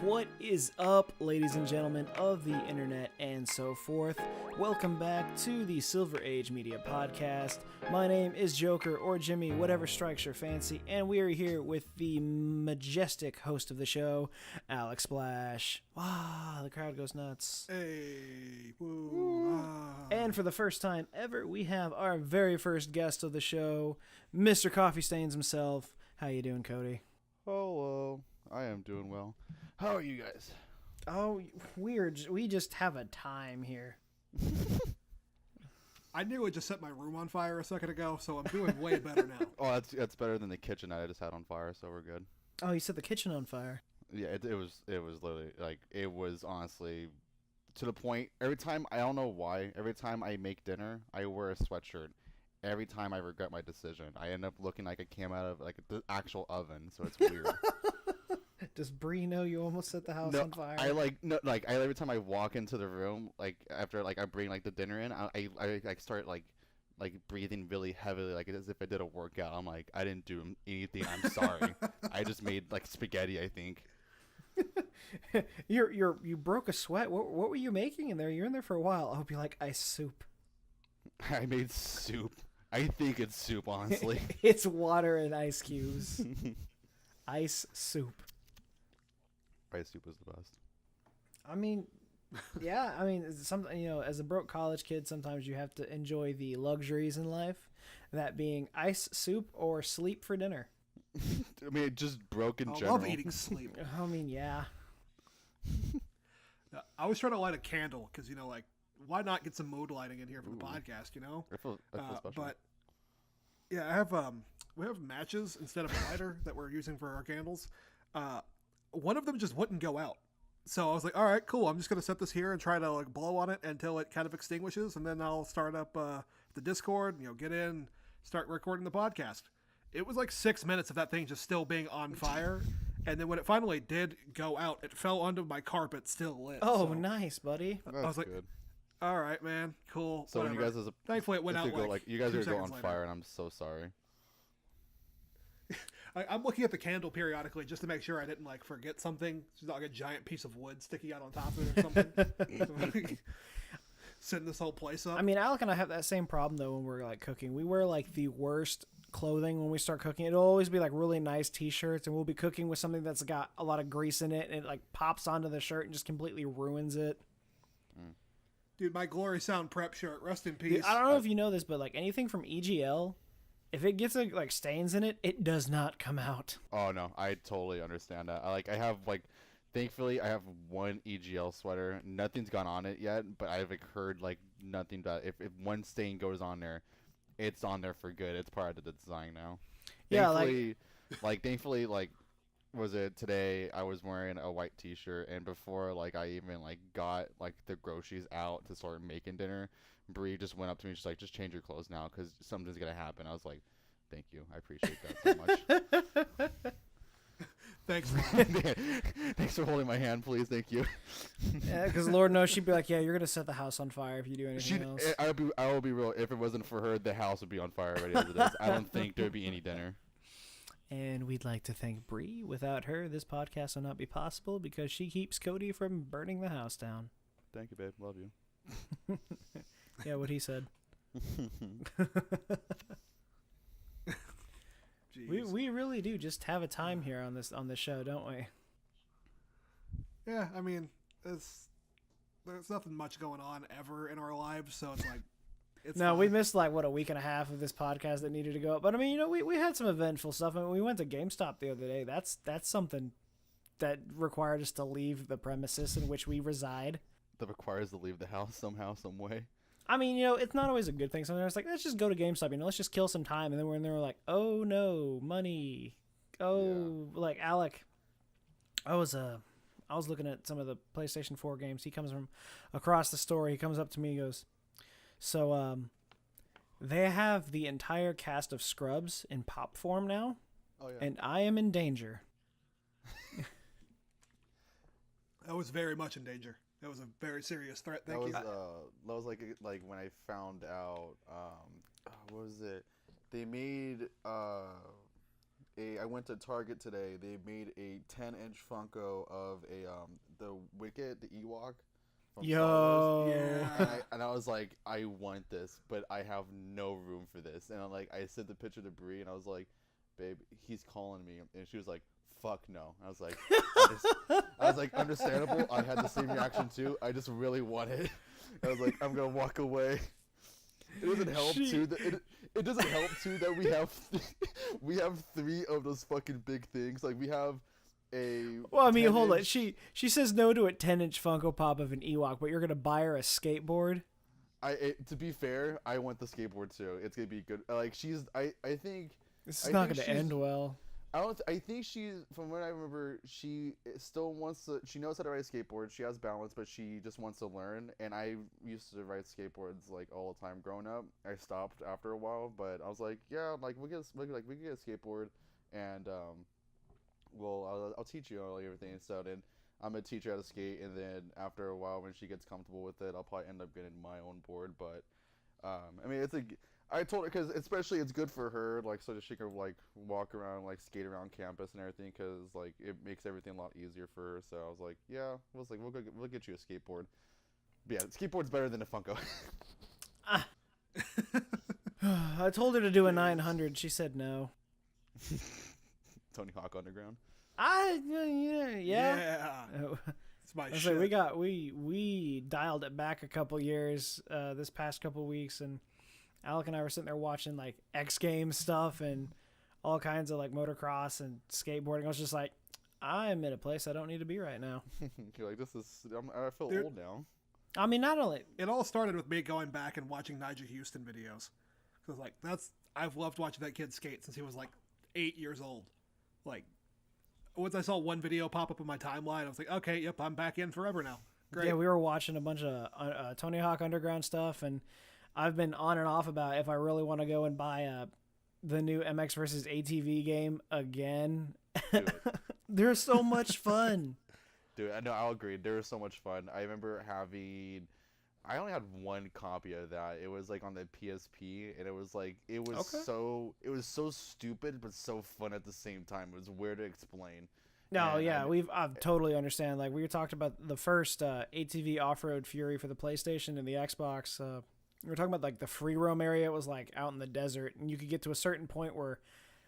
What is up, ladies and gentlemen of the internet and so forth? Welcome back to the Silver Age Media Podcast. My name is Joker, or Jimmy, whatever strikes your fancy, and we are here with the majestic host of the show, Alex Splash. Wow, the crowd goes nuts. Hey, woo, ah. And for the first time ever, we have our very first guest of the show, Mr. Coffee Stains himself. How you doing, Cody? Hello. I am doing well. How are you guys? Oh, we just have a time here. I nearly just set my room on fire a second ago, so I'm doing way better now. Oh, that's better than the kitchen that I just had on fire, so we're good. Oh, you set the kitchen on fire. Yeah, it was literally like it was honestly to the point. Every time I don't know why. Every time I make dinner, I wear a sweatshirt. Every time I regret my decision, I end up looking like I came out of like the actual oven, so it's weird. Does Bree know you almost set the house on fire? Every time I walk into the room, like after like I bring like the dinner in, I start like breathing really heavily, like as if I did a workout. I'm like, I didn't do anything. I'm sorry. I just made like spaghetti, I think. You broke a sweat. What were you making in there? You're in there for a while. I hope you like ice soup. I made soup. I think it's soup, honestly. It's water and ice cubes. Ice soup. Ice soup is the best. I mean, yeah. I mean, as a broke college kid, sometimes you have to enjoy the luxuries in life. That being ice soup or sleep for dinner. I mean, just broke in I general. love eating sleep. I mean, yeah. I was trying to light a candle because, like, why not get some mood lighting in here for the podcast, I feel special. But, yeah, we have matches instead of a lighter that we're using for our candles. One of them just wouldn't go out. So I was like, all right, cool. I'm just going to set this here and try to like blow on it until it kind of extinguishes. And then I'll start up the Discord, get in, start recording the podcast. It was like 6 minutes of that thing just still being on fire. And then when it finally did go out, it fell onto my carpet still lit. Oh, so nice, buddy. I was like, good. All right, man, cool. So whatever. when you guys, thankfully it went out you guys are going on later. fire, and I'm so sorry. I'm looking at the candle periodically just to make sure I didn't like forget something. It's not like a giant piece of wood sticking out on top of it or something. Setting this whole place up. I mean, Alec and I have that same problem though when we're like cooking. We wear like the worst clothing when we start cooking. It'll always be like really nice t-shirts, and we'll be cooking with something that's got a lot of grease in it, and it like pops onto the shirt and just completely ruins it. Dude, my Glory Sound prep shirt, rest in peace. Dude, I don't know if you know this, but like anything from EGL, if it gets like stains in it, it does not come out. Oh no, I totally understand that. Thankfully, I have one EGL sweater. Nothing's gone on it yet, but I've heard like nothing that if one stain goes on there, it's on there for good. It's part of the design now. Yeah, thankfully, was it today? I was wearing a white T-shirt, and before like I even like got like the groceries out to start making dinner, Bree just went up to me. She's like, "Just change your clothes now, because something's gonna happen." I was like, "Thank you, I appreciate that so much." Thanks, Thanks for holding my hand, please. Thank you. Yeah, because Lord knows she'd be like, "Yeah, you're gonna set the house on fire if you do anything else." I will be real. If it wasn't for her, the house would be on fire already as it is. I don't think there'd be any dinner. And we'd like to thank Bree. Without her, this podcast would not be possible because she keeps Cody from burning the house down. Thank you, babe. Love you. Yeah, what he said. We really do just have a time here on this show, don't we? Yeah, I mean, there's nothing much going on ever in our lives, so it's like no, we missed like a week and a half of this podcast that needed to go up. But I mean, we had some eventful stuff. I mean, we went to GameStop the other day. That's something that required us to leave the premises in which we reside. That requires to leave the house somehow, some way. I mean, it's not always a good thing. Sometimes it's like, let's just go to GameStop, let's just kill some time. And then we're in there, we're like, oh no, money. Oh, yeah. Like Alec, I was looking at some of the PlayStation 4 games. He comes from across the store. He comes up to me and goes, so they have the entire cast of Scrubs in pop form now. Oh, yeah. And I am in danger. I was very much in danger. That was a very serious threat. Thank you. That was like when I found out. What was it? They made I went to Target today. They made a 10-inch Funko of the Wicket, the Ewok from Star Wars. Yo. And I was like, I want this, but I have no room for this. And I sent the picture to Bree, and I was like, babe, he's calling me. And she was like, fuck no. I was like, understandable. I had the same reaction too. I just really want it. I was like, I'm gonna walk away. It doesn't help too that it doesn't help too that we have 3 of those fucking big things. Like we have a. Well, I mean, hold on. She says no to a 10-inch Funko Pop of an Ewok, but you're gonna buy her a skateboard. To be fair, I want the skateboard too. It's gonna be good. Like I think this is not gonna end well. I think she's, from what I remember, she still wants to. She knows how to ride a skateboard. She has balance, but she just wants to learn. And I used to ride skateboards like all the time growing up. I stopped after a while, but I was like, yeah, like we can get a skateboard, and I'll teach you all everything. So then I'm gonna teach her how to skate, and then after a while, when she gets comfortable with it, I'll probably end up getting my own board. But I mean, I told her, because especially it's good for her, like, so that she can, like, walk around, like, skate around campus and everything, because, like, it makes everything a lot easier for her. So I was like, yeah, we'll get you a skateboard. But yeah, skateboard's better than a Funko. I told her to do a 900. She said no. Tony Hawk Underground. Yeah. It's my shit. We dialed it back a couple years this past couple weeks, and Alec and I were sitting there watching like X Games stuff and all kinds of like motocross and skateboarding. I was just like, I'm in a place I don't need to be right now. You're like, I feel old now. I mean, not only it all started with me going back and watching Nigel Houston videos. Because like I've loved watching that kid skate since he was like 8 years old. Like once I saw one video pop up on my timeline, I was like, okay, yep, I'm back in forever now. Great. Yeah, we were watching a bunch of Tony Hawk Underground stuff, and I've been on and off about if I really want to go and buy the new MX versus ATV game again. They're so much fun. Dude, I know, I'll agree. They were so much fun. I remember I only had one copy of that. It was like on the PSP, and it was so stupid but so fun at the same time. It was weird to explain. No, yeah, I totally understand. Like we talked about the first ATV Off-Road Fury for the PlayStation and the Xbox. We were talking about like the free roam area. It was like out in the desert, and you could get to a certain point where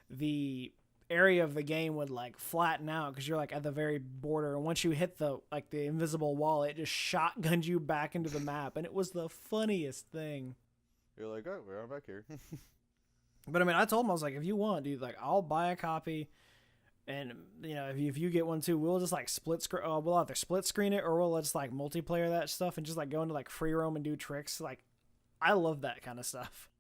the area of the game would like flatten out because you're like at the very border, and once you hit the invisible wall, it just shotgunned you back into the map, and it was the funniest thing. You're like, oh, we're back here. But I mean, I told him, I was like, if you want, dude, like I'll buy a copy, and you know, if you get one too, we'll just like we'll either split screen it, or we'll just like multiplayer that stuff and just like go into like free roam and do tricks. Like I love that kind of stuff.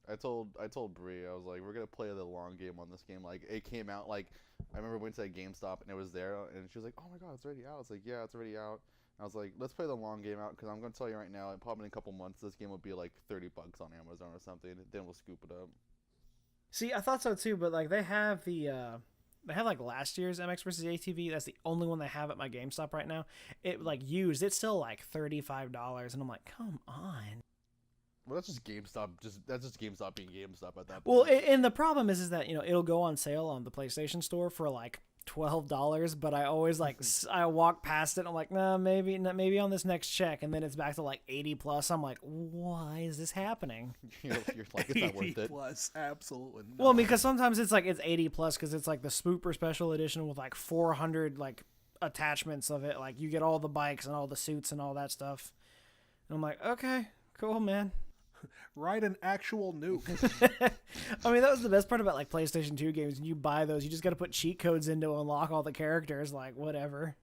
I told Bree, I was like, we're gonna play the long game on this game. Like it came out, like I remember we went to that GameStop and it was there, and she was like, oh my god, it's already out. I was like, yeah, it's already out. And I was like, let's play the long game out, because I'm gonna tell you right now, probably in a couple months this game will be like $30 on Amazon or something. Then we'll scoop it up. See, I thought so too, but like they have like last year's MX vs ATV. That's the only one they have at my GameStop right now. It like used, it's still like $35, and I'm like, come on. Well, that's just GameStop. That's just GameStop being GameStop at that point. Well, and the problem is that, you know, it'll go on sale on the PlayStation Store for like $12, but I always like I walk past it and I'm like, nah, maybe on this next check, and then it's back to like 80 plus. I'm like, why is this happening? You're like, it's not worth it. 80 plus, absolutely not. Well, because sometimes it's 80 plus because it's like the Spooper Special Edition with like 400 like attachments of it. Like you get all the bikes and all the suits and all that stuff. And I'm like, okay, cool, man. Ride an actual nuke. I mean, that was the best part about like PlayStation 2 games. When you buy those, you just got to put cheat codes in to unlock all the characters. Like whatever.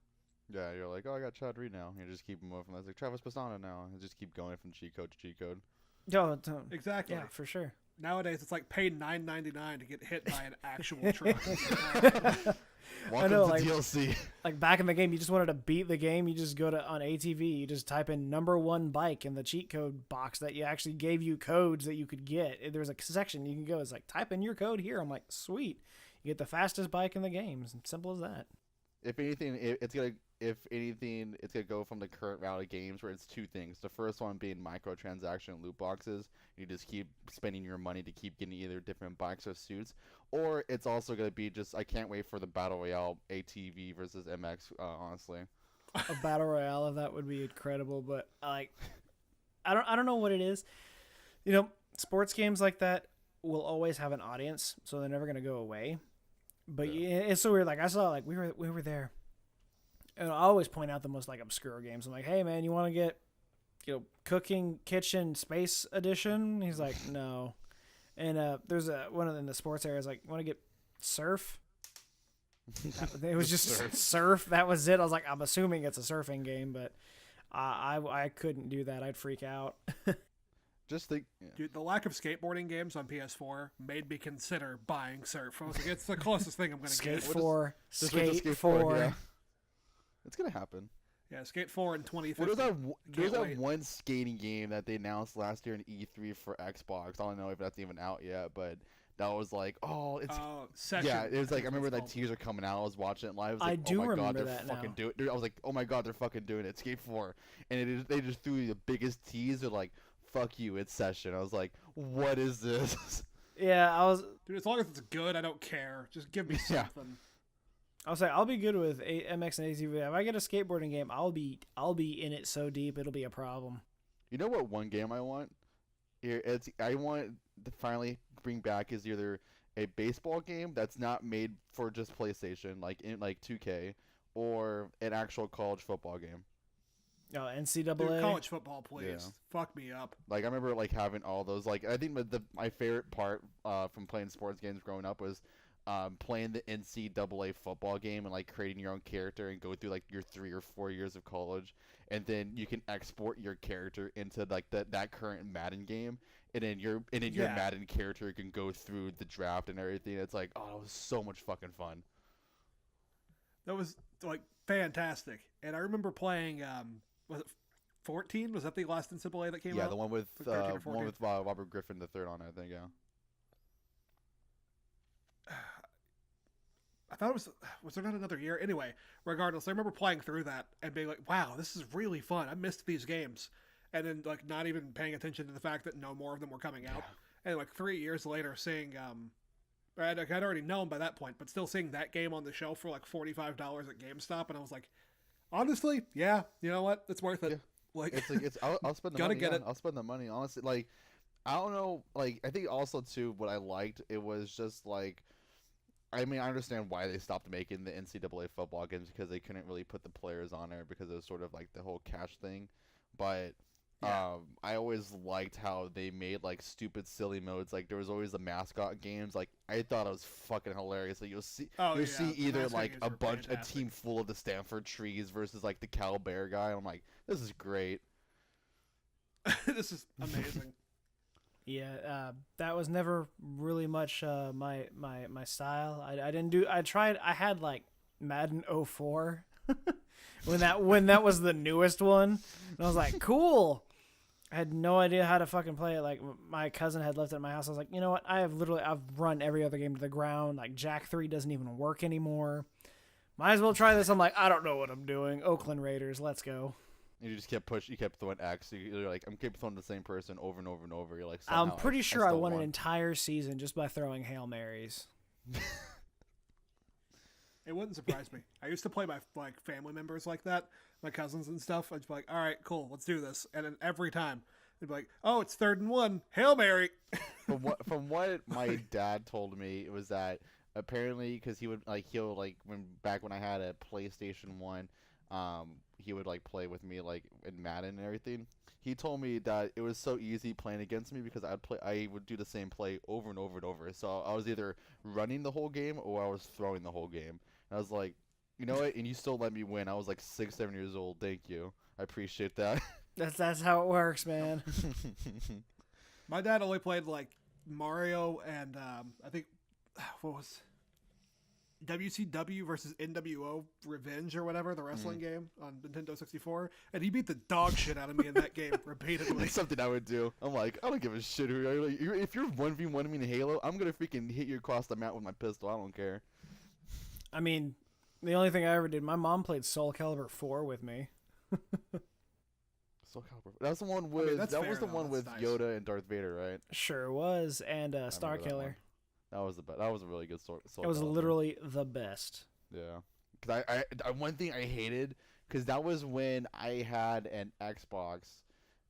Yeah, you're like, oh, I got Chad Reed now. You just keep moving. I was like, Travis Pastana now. And just keep going from cheat code to cheat code. Oh, exactly. Yeah, for sure. Nowadays, it's like pay $9.99 to get hit by an actual truck. Welcome to DLC. Like back in the game, you just wanted to beat the game. You just go to on ATV. You just type in #1 bike in the cheat code box that you actually gave you codes that you could get. There's a section you can go. It's like type in your code here. I'm like, sweet. You get the fastest bike in the game. It's simple as that. if anything, it's gonna go from the current route of games where it's two things. The first one being microtransaction loot boxes. You just keep spending your money to keep getting either different bikes or suits, or it's also gonna be just I can't wait for the battle royale ATV versus MX. Honestly, A battle royale of that would be incredible, but like, I don't know what it is. You know, sports games like that will always have an audience, so they're never gonna go away. But yeah, it's so weird. Like I saw, like we were there, and I always point out the most like obscure games. I'm like, hey man, you want to get, cooking kitchen space edition? He's like, no. And there's one in the sports area. Is like, you want to get surf? It was just surf. That was it. I was like, I'm assuming it's a surfing game, but I couldn't do that. I'd freak out. just think, Dude, the lack of skateboarding games on PS4 made me consider buying Surf. I was like, it's the closest thing I'm going to get. Skate 4. Just wait till Skate Skate 4. Yeah. It's gonna happen. Yeah, Skate 4 in 2015. There's that wait. one skating game that they announced last year in E3 for Xbox. I don't know if that's even out yet, but that was like, oh, it's Session. yeah. It was like I remember that called. teaser coming out. I was watching it live. I was like, I do oh my remember god, they're that fucking now. doing it. I was like, oh my god, they're fucking doing it. Skate 4, and they just threw the biggest tease. They're like, fuck you, it's Session. I was like, what is this? Yeah, I was. Dude, as long as it's good, I don't care. Just give me Yeah. something. I'll say I'll be good with MX and ATV. If I get a skateboarding game, I'll be in it so deep it'll be a problem. You know what? One game I want here. I want to finally bring back is either a baseball game that's not made for just PlayStation, like in like 2K, or an actual college football game. Oh, NCAA. Dude, college football, please. Yeah. Fuck me up. Like I remember like having all those. Like I think my favorite part from playing sports games growing up was playing the NCAA football game and like creating your own character and go through like your 3 or 4 years of college, and then you can export your character into like that current Madden game, and then your Yeah. Madden character can go through the draft and everything. It's like, oh, it was so much fucking fun. That was like fantastic. And I remember playing. Was it 14? Was that the last NCAA that came out? Yeah, the one with Like 13 or 14? Robert Griffin the third on it, I think. Yeah. I thought it was there not another year? Anyway, regardless, I remember playing through that and being like, wow, this is really fun. I missed these games. And then like not even paying attention to the fact that no more of them were coming out. And like 3 years later seeing I'd already known by that point, but still seeing that game on the shelf for like $45 at GameStop, and I was like, honestly, yeah, you know what? It's worth it. Yeah. Like I'll spend the Gotta money. get Yeah, it. I'll spend the money. Honestly, like I don't know. Like I think also too, what I liked it was just like, I mean, I understand why they stopped making the NCAA football games because they couldn't really put the players on there because it was sort of like the whole cash thing. But Yeah. I always liked how they made like stupid, silly modes. Like there was always the mascot games. Like I thought it was fucking hilarious. Like you'll see the either mascot like games a were bunch, fantastic. a team full of the Stanford trees versus like the Cal Bear guy. I'm like, this is great. This is amazing. Yeah, that was never really much my style. I didn't do. I tried. I had like Madden 04 when that was the newest one, and I was like, cool. I had no idea how to fucking play it. Like my cousin had left it at my house. I was like, you know what? I've run every other game to the ground. Like Jack 3 doesn't even work anymore. Might as well try this. I'm like, I don't know what I'm doing. Oakland Raiders, let's go. You just kept you kept throwing X. You're like, I'm keep throwing the same person over and over and over. You're like, I'm somehow pretty sure I still won an entire season just by throwing Hail Marys. It wouldn't surprise me. I used to play my like family members like that, my cousins and stuff. I'd be like, all right, cool, let's do this. And then every time they'd be like, oh, it's 3rd and 1, Hail Mary. From what my dad told me, it was that apparently because he'll when I had a PlayStation 1, he would like play with me like in Madden and everything. He told me that it was so easy playing against me because I would do the same play over and over and over. So I was either running the whole game or I was throwing the whole game. And I was like, you know what? And you still let me win. I was like 6, 7 years old. Thank you. I appreciate that. That's how it works, man. My dad only played like Mario and I think what was WCW versus NWO Revenge or whatever, the wrestling game on Nintendo 64, and he beat the dog shit out of me in that game repeatedly. It's something I would do. I'm like, I don't give a shit who you are. Like, if you're 1v1 me in Halo, I'm gonna freaking hit you across the map with my pistol. I don't care. I mean, The only thing I ever did, my mom played Soul Calibur 4 with me. Soul Calibur. That was the one with nice. Yoda and Darth Vader, right? Sure was, and I Star remember that one. Killer. That was the best. That was a really good Soul It was Calibur. literally the best. Yeah. Cause I one thing I hated, cause that was when I had an Xbox,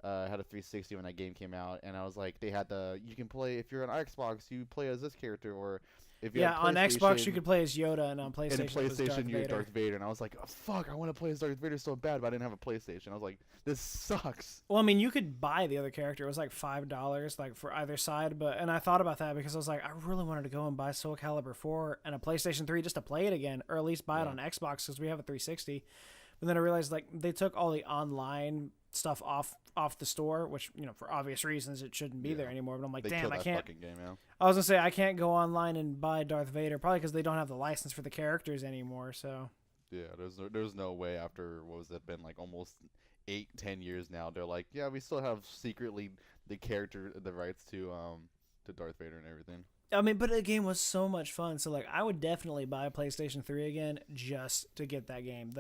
I had a 360 when that game came out, and I was like, they had you can play, if you're on Xbox, you play as this character, or if you Yeah, on Xbox you could play as Yoda, and on PlayStation, and in it was Darth PlayStation you're Vader. Darth Vader, and I was like, oh, fuck, I want to play as Darth Vader so bad, but I didn't have a PlayStation. I was like, this sucks. Well, I mean, you could buy the other character. It was like $5, like for either side. And I thought about that because I was like, I really wanted to go and buy Soul Calibur 4 and a PlayStation 3 just to play it again, or at least buy it on Xbox because we have a 360. But then I realized like they took all the online stuff off the store, which for obvious reasons it shouldn't be there anymore. But I'm like, They damn, killed I that can't. fucking game, yeah. I was gonna say I can't go online and buy Darth Vader probably because they don't have the license for the characters anymore. So Yeah, there's no way after, what was it, been like almost 8-10 years now, they're like, yeah, we still have secretly the rights to Darth Vader and everything. I mean, but the game was so much fun. So like, I would definitely buy a PlayStation 3 again just to get that game.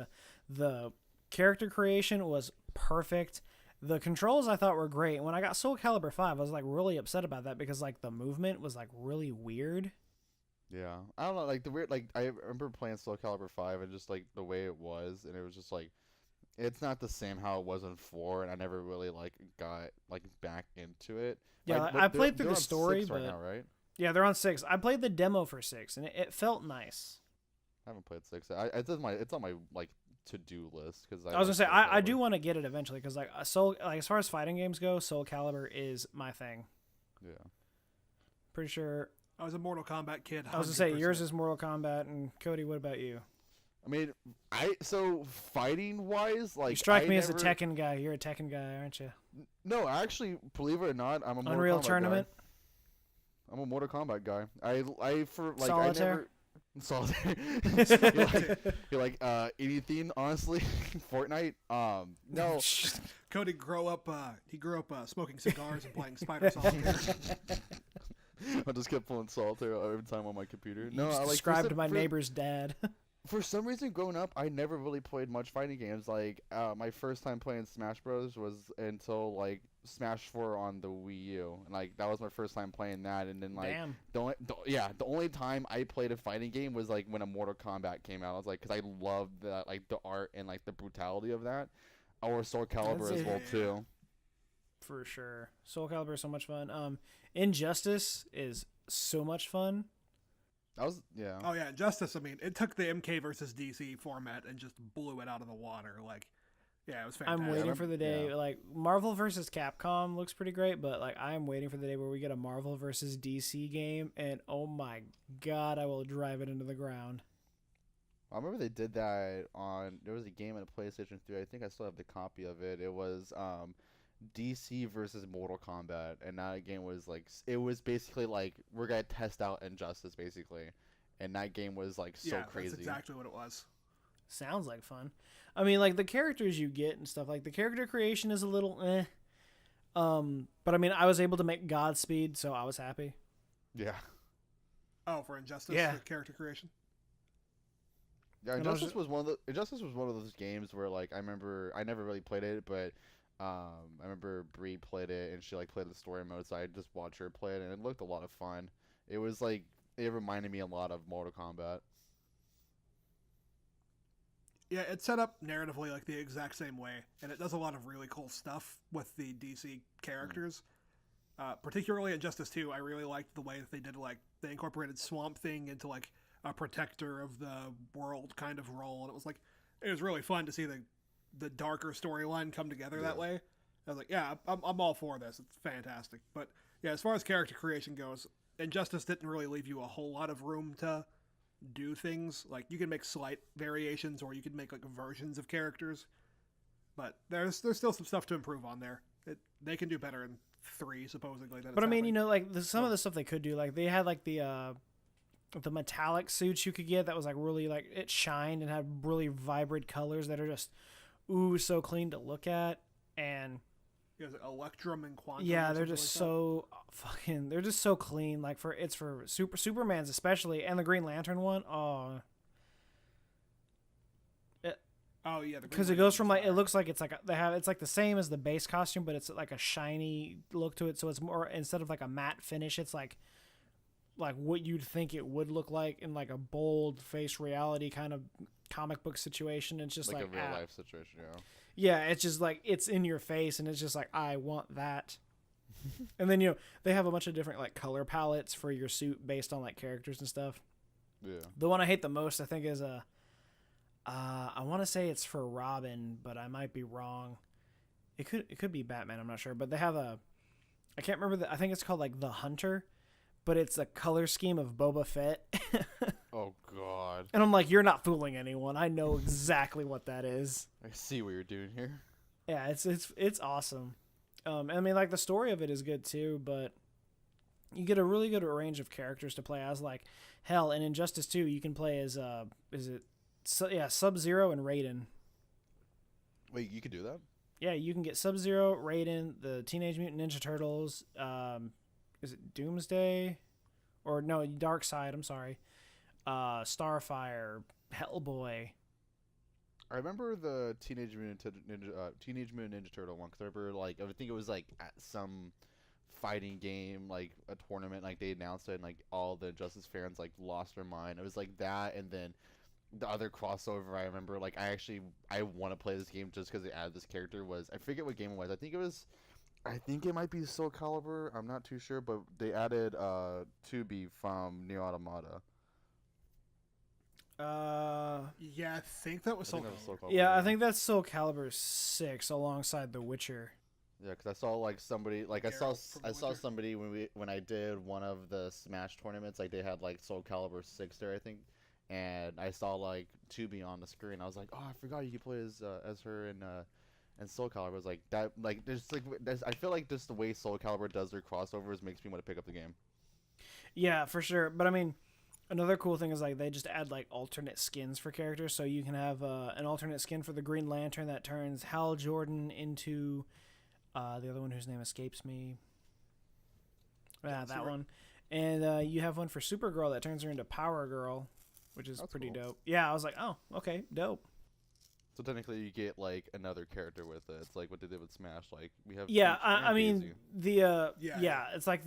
The character creation was perfect. The controls I thought were great. When I got Soul Calibur 5, I was like really upset about that because like the movement was like really weird. Yeah, I don't know, like the weird, like I remember playing Soul Calibur 5 and just like the way it was, and it was just like, it's not the same how it was in 4, and I never really like got like back into it. Yeah, Like, I played they're through the on story, 6 but right now, right? yeah, they're on 6. I played the demo for 6, and it felt nice. I haven't played 6. It's on my like to-do list because I was gonna say I do want to get it eventually because like as far as fighting games go, Soul Calibur is my thing. Yeah. Pretty sure. I was a Mortal Kombat kid. I was gonna say 100%. yours is Mortal Kombat, and Cody, what about you? I mean, so fighting wise, like You strike I me as a never- Tekken guy. You're a Tekken guy, aren't you? No, actually, believe it or not, I'm a Mortal Unreal Kombat Tournament. guy. I'm a Mortal Kombat guy. I for like Solitaire? I never Solitaire. you're like anything, honestly. Fortnite. No. Cody grew up smoking cigars and playing Spider Solitaire. I just kept pulling Solitaire every time on my computer. You No, just I like described my neighbor's dad. For some reason, growing up, I never really played much fighting games. Like, my first time playing Smash Bros. Was until, like, Smash 4 on the Wii U. And, like, that was my first time playing that. And then, like, Damn. the only time I played a fighting game was, like, when a Mortal Kombat came out. I was like, because I loved the, like, the art and, like, the brutality of that. Or Soul Calibur as well, too. For sure. Soul Calibur is so much fun. Injustice is so much fun. Yeah. Oh yeah, Justice. I mean, it took the MK versus DC format and just blew it out of the water. Like, yeah, it was fantastic. I'm waiting for the day, Yeah. like, Marvel versus Capcom looks pretty great, but, like, I'm waiting for the day where we get a Marvel versus DC game, and oh my god, I will drive it into the ground. I remember they did that there was a game on a PlayStation 3. I think I still have the copy of it. It was, DC versus Mortal Kombat, and that game was like, it was basically like, we're gonna test out Injustice basically, and that game was like so crazy. That's exactly what it was. Sounds like fun. I mean, like, the characters you get and stuff, like, the character creation is a little but I mean, I was able to make Godspeed, so I was happy. Yeah. Oh, for Injustice, Yeah. the character creation. Yeah, And I was Injustice was one of those games where, like, I remember I never really played it, but I remember Bree played it and she like played the story mode, so I just watched her play it and it looked a lot of fun. It was like, it reminded me a lot of Mortal Kombat. Yeah, it's set up narratively like the exact same way, and it does a lot of really cool stuff with the DC characters. Particularly in Justice 2, I really liked the way that they did, like, they incorporated Swamp Thing into, like, a protector of the world kind of role, and it was really fun to see the darker storyline come together that way. I was like, yeah, I'm all for this. It's fantastic. But yeah, as far as character creation goes, Injustice didn't really leave you a whole lot of room to do things. Like, you can make slight variations, or you can make like versions of characters, but there's still some stuff to improve on there. They can do better in 3 supposedly. But I mean, you know, like, some of the stuff they could do, like, they had like the metallic suits you could get that was like really, like, it shined and had really vibrant colors that are just so clean to look at. And Electrum and Quantum. yeah, they're just so fucking, they're just so clean. Like, for Superman's especially, and the Green Lantern one. Oh, Oh yeah, because it goes from like it looks like it's like it's like the same as the base costume, but it's like a shiny look to it. So it's more, instead of like a matte finish, it's like what you'd think it would look like in like a bold face reality kind of comic book situation. It's just like a real life situation. Yeah, it's just like it's in your face, and it's just like, I want that. And then they have a bunch of different like color palettes for your suit based on like characters and stuff. Yeah. The one I hate the most, I think, is I want to say it's for Robin, but I might be wrong. It could be Batman. I'm not sure, but they have I can't remember I think it's called like the Hunter, but it's a color scheme of Boba Fett. Oh God. And I'm like, you're not fooling anyone. I know exactly what that is. I see what you're doing here. Yeah, it's awesome. I mean, like the story of it is good too, but you get a really good range of characters to play as. Like, hell, in Injustice 2, you can play as Sub-Zero and Raiden. Wait, you could do that? Yeah, you can get Sub-Zero, Raiden, the Teenage Mutant Ninja Turtles. Is it Doomsday? Or no, Darkseid. I'm sorry. Starfire, Hellboy. I remember the Teenage Mutant Ninja Turtle one, because I remember, like, I think it was like at some fighting game, like a tournament, like they announced it, and like all the Injustice fans like lost their mind. It was like that, and then the other crossover I remember, like I want to play this game just because they added this character, was, I forget what game it was. I think it might be Soul Calibur. I'm not too sure, but they added 2B from Nier Automata. Yeah, I think that was Soul Calibur. Yeah, I think that's Soul Calibur 6 alongside The Witcher. Yeah, because I saw like somebody, like I saw somebody when I did one of the Smash tournaments, like they had like Soul Calibur 6 there, I think, and I saw like 2B on the screen. I was like, oh, I forgot you could play as her in Soul Calibur. I was like, that, like there's I feel like just the way Soul Calibur does their crossovers makes me want to pick up the game. Yeah, for sure. But I mean, another cool thing is like they just add like alternate skins for characters, so you can have an alternate skin for the Green Lantern that turns Hal Jordan into the other one whose name escapes me. Yeah, that one. And you have one for Supergirl that turns her into Power Girl, which is pretty dope. Yeah, I was like, oh, okay, dope. So technically, you get like another character with it. It's like what they did with Smash. Like we have. Yeah, I mean it's like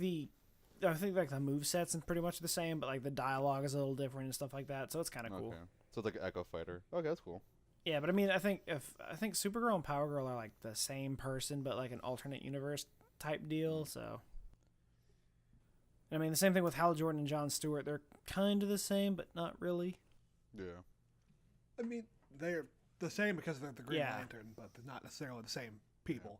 I think like the movesets and pretty much the same, but like the dialogue is a little different and stuff like that. So it's kind of cool. So it's like an Echo Fighter. Okay, that's cool. Yeah, but I mean, I think Supergirl and Power Girl are like the same person, but like an alternate universe type deal. So, I mean, the same thing with Hal Jordan and Jon Stewart. They're kind of the same, but not really. Yeah. I mean, they're the same because they're the Green Lantern, but they're not necessarily the same people.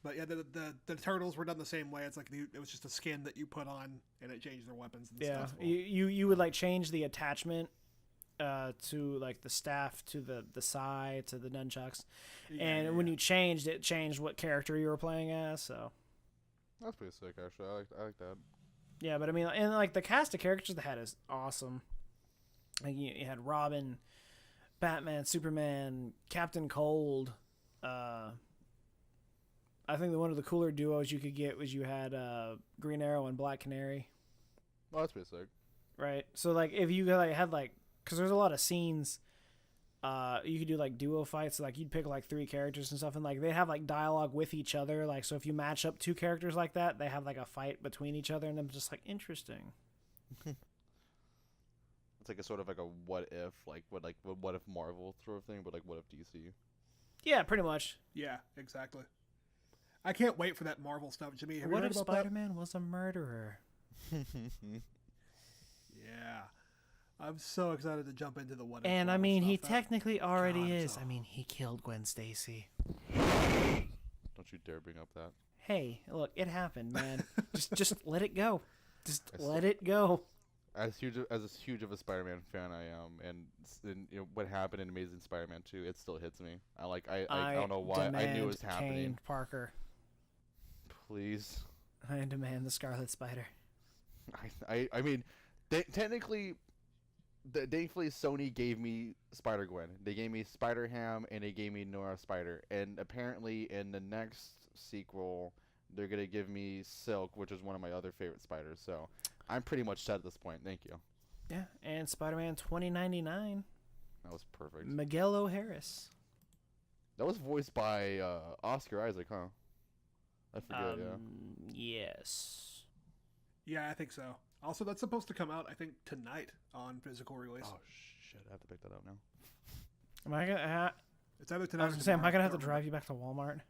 But yeah, the Turtles were done the same way. It's like it was just a skin that you put on, and it changed their weapons and stuff. Yeah, you would like change the attachment to like the staff, to the sai, to the nunchucks, and when you changed, it changed what character you were playing as. So that's pretty sick, actually. I like that. Yeah, but I mean, and like the cast of characters they had is awesome. Like you had Robin, Batman, Superman, Captain Cold. I think that one of the cooler duos you could get was you had Green Arrow and Black Canary. Oh, that's pretty sick. Right. So like if you like had like, because there's a lot of scenes, you could do like duo fights. Like you'd pick like 3 characters and stuff, and like they have like dialogue with each other. Like so if you match up 2 characters like that, they have like a fight between each other, and I'm just like, interesting. It's like a sort of like a what if, like what if Marvel sort of thing, but like what if DC. Yeah, pretty much. Yeah, exactly. I can't wait for that Marvel stuff, Jimmy. Have you heard about Spider-Man was a murderer? Yeah. I'm so excited to jump into the what if. And I mean, he technically already is. I mean, he killed Gwen Stacy. Don't you dare bring up that. Hey, look, it happened, man. just let it go. Just let it go. As huge of a Spider-Man fan I am, and you know, what happened in Amazing Spider-Man 2, it still hits me. I don't know why. I knew it was happening. Kane Parker. Please. I demand the Scarlet Spider. I mean, thankfully, Sony gave me Spider-Gwen. They gave me Spider-Ham, and they gave me Nora Spider. And apparently, in the next sequel, they're gonna give me Silk, which is one of my other favorite spiders. So I'm pretty much set at this point. Thank you. Yeah, and Spider-Man 2099. That was perfect. Miguel O'Harris. That was voiced by Oscar Isaac, huh? I forget. Yes. Yeah, I think so. Also, that's supposed to come out, I think, tonight on physical release. Oh shit! I have to pick that up now. Am I gonna? It's either I tonight. was gonna say, am I gonna have to drive you back to Walmart?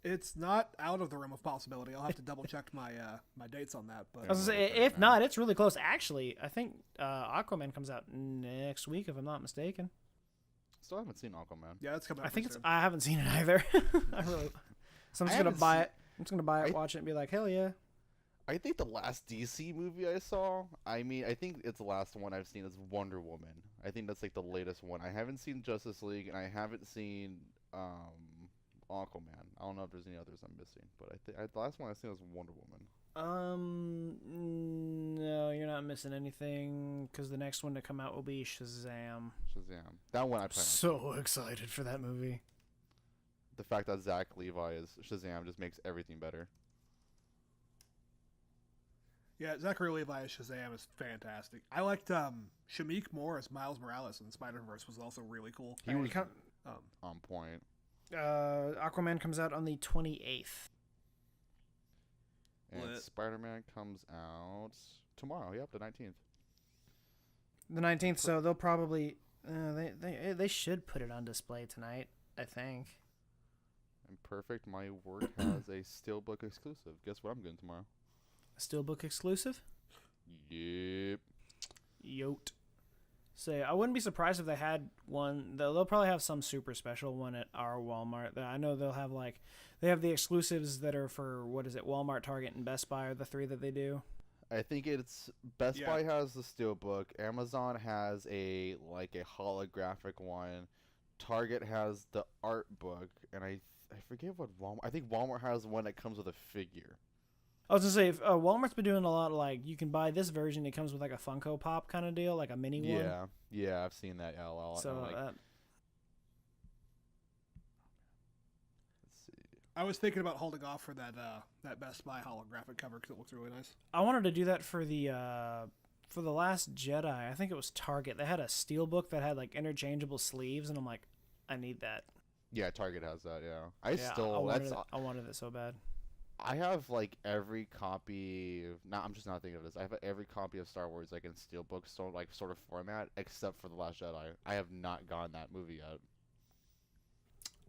It's not out of the realm of possibility. I'll have to double check my my dates on that. But I was gonna say, if not, it's really close. Actually, I think Aquaman comes out next week, if I'm not mistaken. Still haven't seen Aquaman. yeah, it's coming out. I think it's. soon. I haven't seen it either. I really. So I'm just gonna buy it. I'm just gonna buy it, watch it, and be like, hell yeah. I think the last DC movie I saw, I mean, I think it's the last one I've seen is Wonder Woman. I think that's like the latest one. I haven't seen Justice League, and I haven't seen Aquaman. I don't know if there's any others I'm missing, but I think the last one I seen was Wonder Woman. No, you're not missing anything because the next one to come out will be Shazam. Shazam. That one I plan on. So excited for that movie. The fact that Zach Levi is Shazam just makes everything better. Yeah, Zachary Levi as Shazam is fantastic. I liked Shamik more as Miles Morales in Spider-Verse was also really cool. He was Um, on point. Aquaman comes out on the 28th. And Lit. Spider-Man comes out tomorrow. Yep, the 19th. The 19th, so they'll probably they should put it on display tonight, I think. And perfect, my work has a Steelbook exclusive. Guess what I'm getting tomorrow? A Steelbook exclusive? Yep. Yote. So I wouldn't be surprised if they had one. They'll probably have some super special one at our Walmart. I know they'll have they have the exclusives that are for Walmart, Target, and Best Buy are the three that they do. I think it's Best Yeah. Buy has the Steelbook. Amazon has a holographic one. Target has the art book, and I forget what Walmart. I think Walmart has one that comes with a figure. I was gonna say Walmart's been doing a lot of you can buy this version. It comes with a Funko Pop kind of deal, like a mini one. Yeah, I've seen that. Yeah, a lot. So let's see. I was thinking about holding off for that Best Buy holographic cover because it looks really nice. I wanted to do that for the Last Jedi. I think it was Target. They had a steelbook that had interchangeable sleeves, and I'm like, I need that. Yeah, Target has that. Yeah, I wanted it so bad. I have every copy. I'm just not thinking of this. I have every copy of Star Wars in steelbook, sort of format, except for The Last Jedi. I have not gotten that movie yet.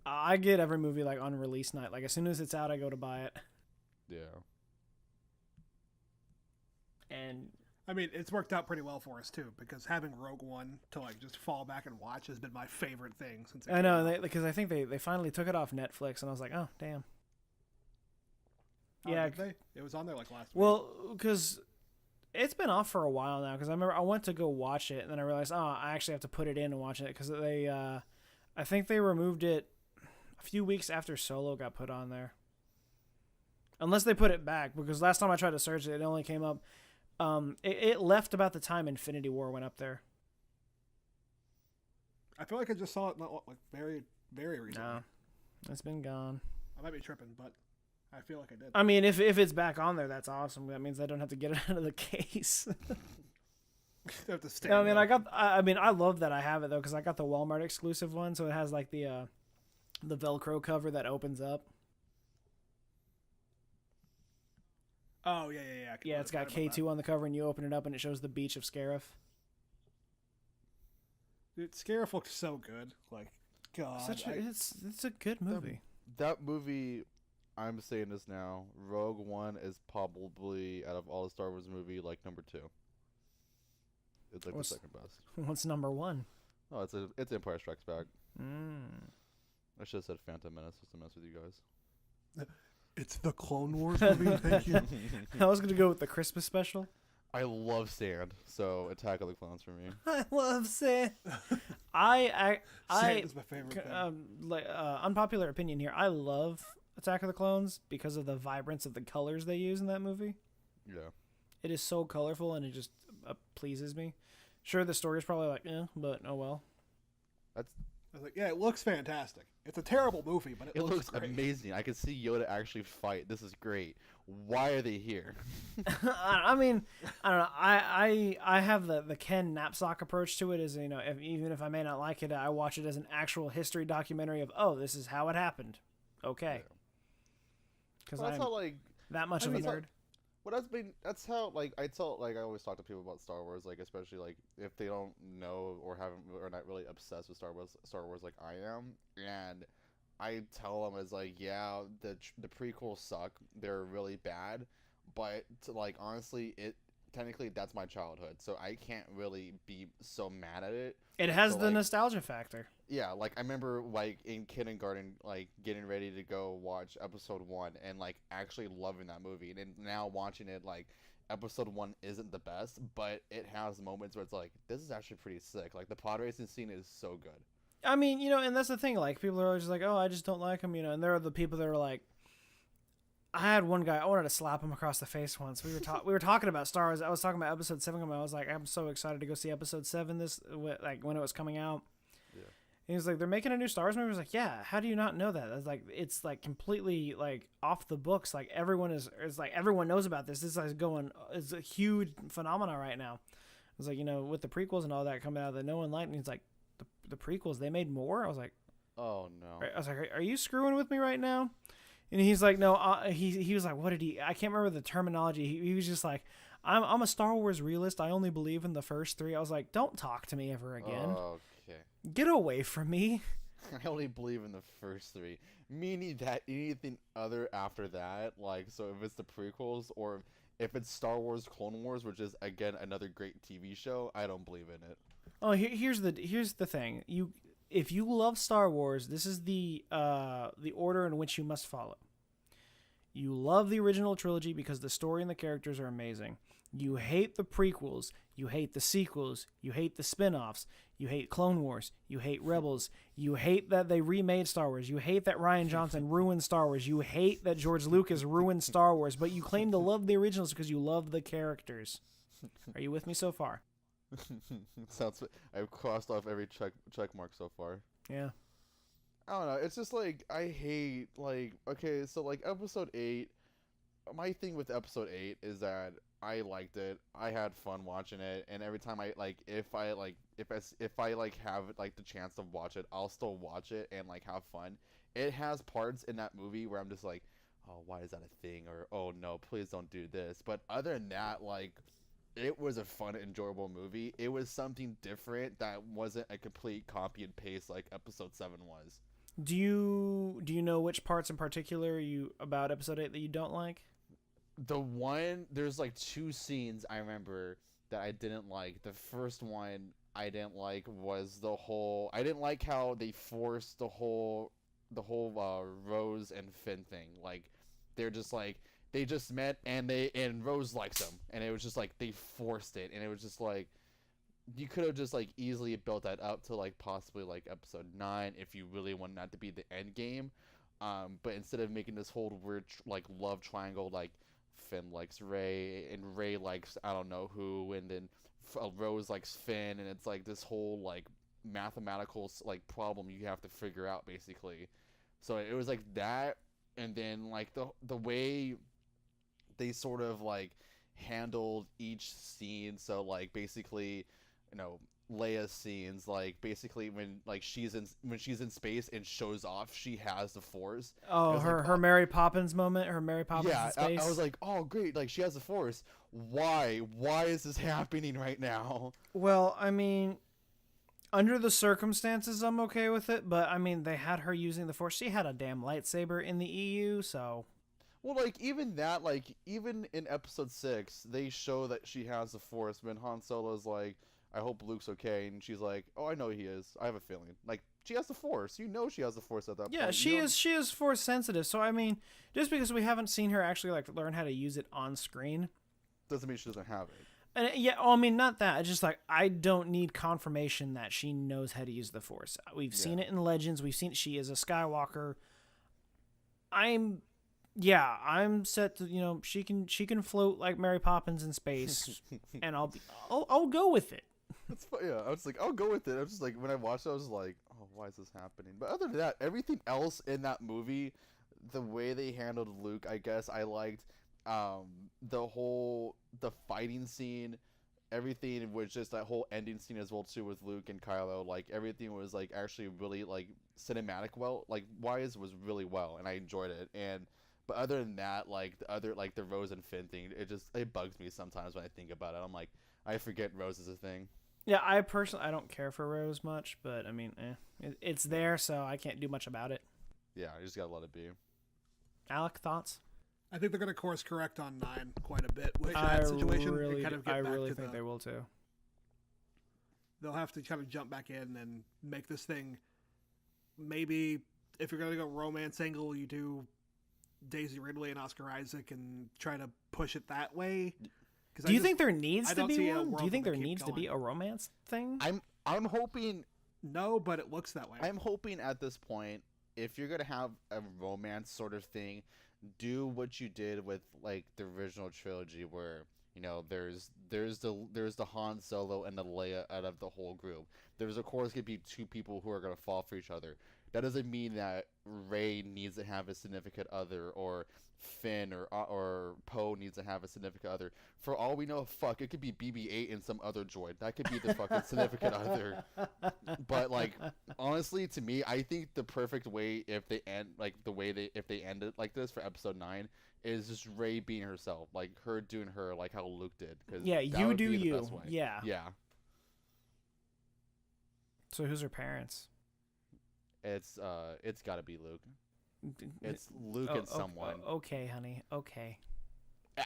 I get every movie on release night. As soon as it's out, I go to buy it. Yeah. And I mean, it's worked out pretty well for us too because having Rogue One to just fall back and watch has been my favorite thing since. I know because I think they finally took it off Netflix, and I was like, oh damn. Oh, Yeah, did they? It was on there last week. Well, because it's been off for a while now. Because I remember I went to go watch it, and then I realized, I actually have to put it in and watch it because they, I think they removed it a few weeks after Solo got put on there. Unless they put it back, because last time I tried to search it, it only came up. It left about the time Infinity War went up there. I feel like I just saw it not very, very recently. No, it's been gone. I might be tripping, but I feel like I did. I mean, if it's back on there, that's awesome. That means I don't have to get it out of the case. Have to stay I mean, I love that I have it though, because I got the Walmart exclusive one, so it has the Velcro cover that opens up. Oh yeah. Yeah, it's got K2 on the cover, and you open it up, and it shows the beach of Scarif. Dude, Scarif looks so good. God, It's a good movie. That movie, I'm saying this now, Rogue One is probably, out of all the Star Wars movie, number 2. It's the second best. What's number 1? Oh, it's Empire Strikes Back. Mm. I should have said Phantom Menace just to mess with you guys. It's the Clone Wars movie. Thank you. I was gonna go with the Christmas special. I love sand, so Attack of the Clones for me. I love sand. Sand is my favorite thing. Unpopular opinion here. I love Attack of the Clones because of the vibrance of the colors they use in that movie. Yeah. It is so colorful, and it just pleases me. Sure, the story is probably but oh well. I was like, yeah, it looks fantastic. It's a terrible movie, but it looks great. amazing. I can see Yoda actually fight. This is great. why are they here? I mean, I don't know. I have the Ken Knapsack approach to it. Is even if I may not like it, I watch it as an actual history documentary of this is how it happened. Okay. Because Well, that's I'm how like that much I of a mean, nerd. Well, that's how like I tell like I always talk to people about Star Wars, like especially like if they don't know or haven't or not really obsessed with Star Wars like I am, and I tell them is like the prequels suck, they're really bad, but like honestly it technically that's my childhood, so I can't really be so mad at it. It has So the like nostalgia factor. yeah, like I remember like in kindergarten, like getting ready to go watch episode 1 and like actually loving that movie. And now watching it, like episode 1 isn't the best, but it has moments where it's like this is actually pretty sick. Like the pod racing scene is so good. I mean, and that's the thing. Like people are always like, "Oh, I just don't like him," and there are the people that are like. I had one guy. I wanted to slap him across the face once. We were talking about Star Wars. I was talking about episode 7. And I was like, I'm so excited to go see episode 7. When it was coming out. Yeah. He was like, they're making a new Star Wars movie. I was like, yeah. How do you not know that? It's like completely like off the books. Like everyone everyone knows about this. This is it's a huge phenomenon right now. I was like, with the prequels and all that coming out that no one liked. And he's like, the prequels, they made more. I was like, oh no. I was like, are you screwing with me right now? And he's like, no. He was like, what did he? I can't remember the terminology. He was just like, I'm a Star Wars realist. I only believe in the first 3. I was like, don't talk to me ever again. Okay. Get away from me. I only believe in the first 3, meaning that anything other after that, like so if it's the prequels or if it's Star Wars Clone Wars, which is again another great TV show, I don't believe in it. Oh, here's the thing. If you love Star Wars, this is the order in which you must follow. You love the original trilogy because the story and the characters are amazing. You hate the prequels. You hate the sequels. You hate the spin-offs. You hate Clone Wars. You hate Rebels. You hate that they remade Star Wars. You hate that Rian Johnson ruined Star Wars. You hate that George Lucas ruined Star Wars. But you claim to love the originals because you love the characters. Are you with me so far? Sounds. I've crossed off every check mark so far. Yeah. I don't know. It's just like I hate like okay, so like episode 8. My thing with episode 8 is that I liked it. I had fun watching it, and every time I like if I like have like the chance to watch it, I'll still watch it and like have fun. It has parts in that movie where I'm just like, oh, why is that a thing? Or oh no, please don't do this. But other than that, like. It was a fun, enjoyable movie. It was something different that wasn't a complete copy and paste like episode 7 was. Do you know which parts in particular about episode 8 that you don't like? There's like 2 scenes I remember that I didn't like. The first one I didn't like was I didn't like how they forced the whole Rose and Finn thing. Like they're just like they just met and Rose likes him, and it was just like they forced it, and it was just like you could have just like easily built that up to like possibly like episode 9 if you really wanted that to be the end game. But instead of making this whole weird like love triangle, like Finn likes Rey and Rey likes I don't know who, and then Rose likes Finn, and it's like this whole like mathematical like problem you have to figure out basically. So it was like that, and then like the way they sort of like handled each scene. So like basically, Leia's scenes, like basically when she's in space and shows off she has the Force. Oh, her Mary Poppins moment, her Mary Poppins in space. I was like, oh great, like she has the Force. Why is this happening right now? Well, I mean, under the circumstances, I'm okay with it. But I mean, they had her using the Force. She had a damn lightsaber in the EU, so. Well, like, even that, like, even in episode 6, they show that she has the Force when Han Solo's like, I hope Luke's okay, and she's like, oh, I know he is. I have a feeling. Like, she has the Force. You know she has the Force at that point. Yeah, she is Force sensitive, so, I mean, just because we haven't seen her actually, like, learn how to use it on screen. Doesn't mean she doesn't have it. And, yeah, I mean, not that. It's just, like, I don't need confirmation that she knows how to use the Force. We've seen it in Legends. We've seen she is a Skywalker. I'm set to, she can float like Mary Poppins in space, and I'll go with it. That's fun. Yeah, I was like, I'll go with it. I was just like, when I watched it, I was like, oh, why is this happening? But other than that, everything else in that movie, the way they handled Luke, I guess I liked. The fighting scene, everything was just that whole ending scene as well too with Luke and Kylo. Like everything was like actually really like cinematic. Well, like wise was really well, and I enjoyed it. And but other than that, like the Rose and Finn thing, it bugs me sometimes when I think about it. I'm like, I forget Rose is a thing. Yeah, I don't care for Rose much, but I mean, it's there, so I can't do much about it. Yeah, I just gotta let it be. Alec, thoughts? I think they're going to course correct on 9 quite a bit with that situation. And kind of get I back really to think they will too. They'll have to kind of jump back in and make this thing. Maybe if you're going to go romance angle, you do Daisy Ridley and Oscar Isaac and try to push it that way. Do you think there needs to be see a one? Do world you think that there they keep needs to be going. a romance thing? I'm hoping. No, but it looks that way. I'm hoping at this point, if you're gonna have a romance sort of thing, do what you did with like the original trilogy, where there's the Han Solo and the Leia out of the whole group. There's of course gonna be 2 people who are gonna fall for each other. That doesn't mean that Rey needs to have a significant other, or Finn or Poe needs to have a significant other. For all we know, it could be BB-8 and some other droid. That could be the fucking significant other. But like, honestly, to me, I think the perfect way if they end it like this for Episode 9 is just Rey being herself, like her doing her, like how Luke did. Yeah, you do you. Best way. Yeah. Yeah. So who's her parents? It's got to be Luke. It's Luke and someone. Okay, honey. Okay.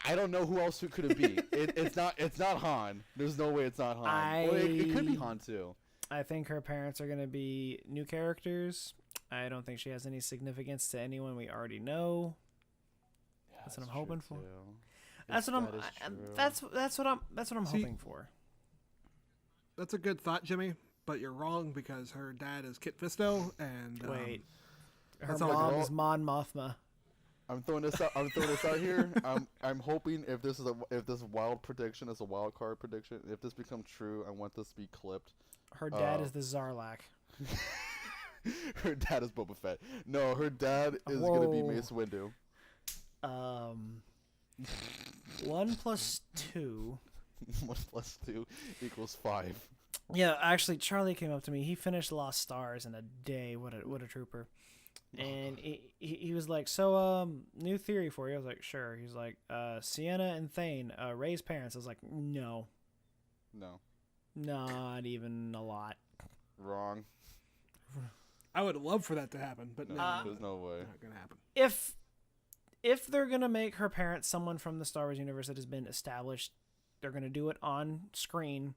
I don't know who else could it be. It's not Han. There's no way it's not Han. Well, it could be Han too. I think her parents are going to be new characters. I don't think she has any significance to anyone we already know. Yeah, that's what I'm hoping for. That's what I'm hoping for. That's a good thought, Jimmy, but you're wrong because her dad is Kit Fisto, and wait, her that's all mom good. is Mon Mothma. I'm throwing this out here. I'm hoping if this wild prediction is a wild card prediction, if this becomes true, I want this to be clipped. Her dad is the Zarlak. Her dad is Boba Fett. No, her dad is gonna be Mace Windu. 1 plus 2. 1 plus 2 equals 5. Yeah, actually, Charlie came up to me. He finished Lost Stars in a day. What a trooper! And he was like, "So, new theory for you." I was like, "Sure." He's like, "Sienna and Thane, Rey's parents." I was like, "No, not even a lot." Wrong. I would love for that to happen, but no, there's no way. not gonna happen. If they're gonna make her parents someone from the Star Wars universe that has been established, they're gonna do it on screen.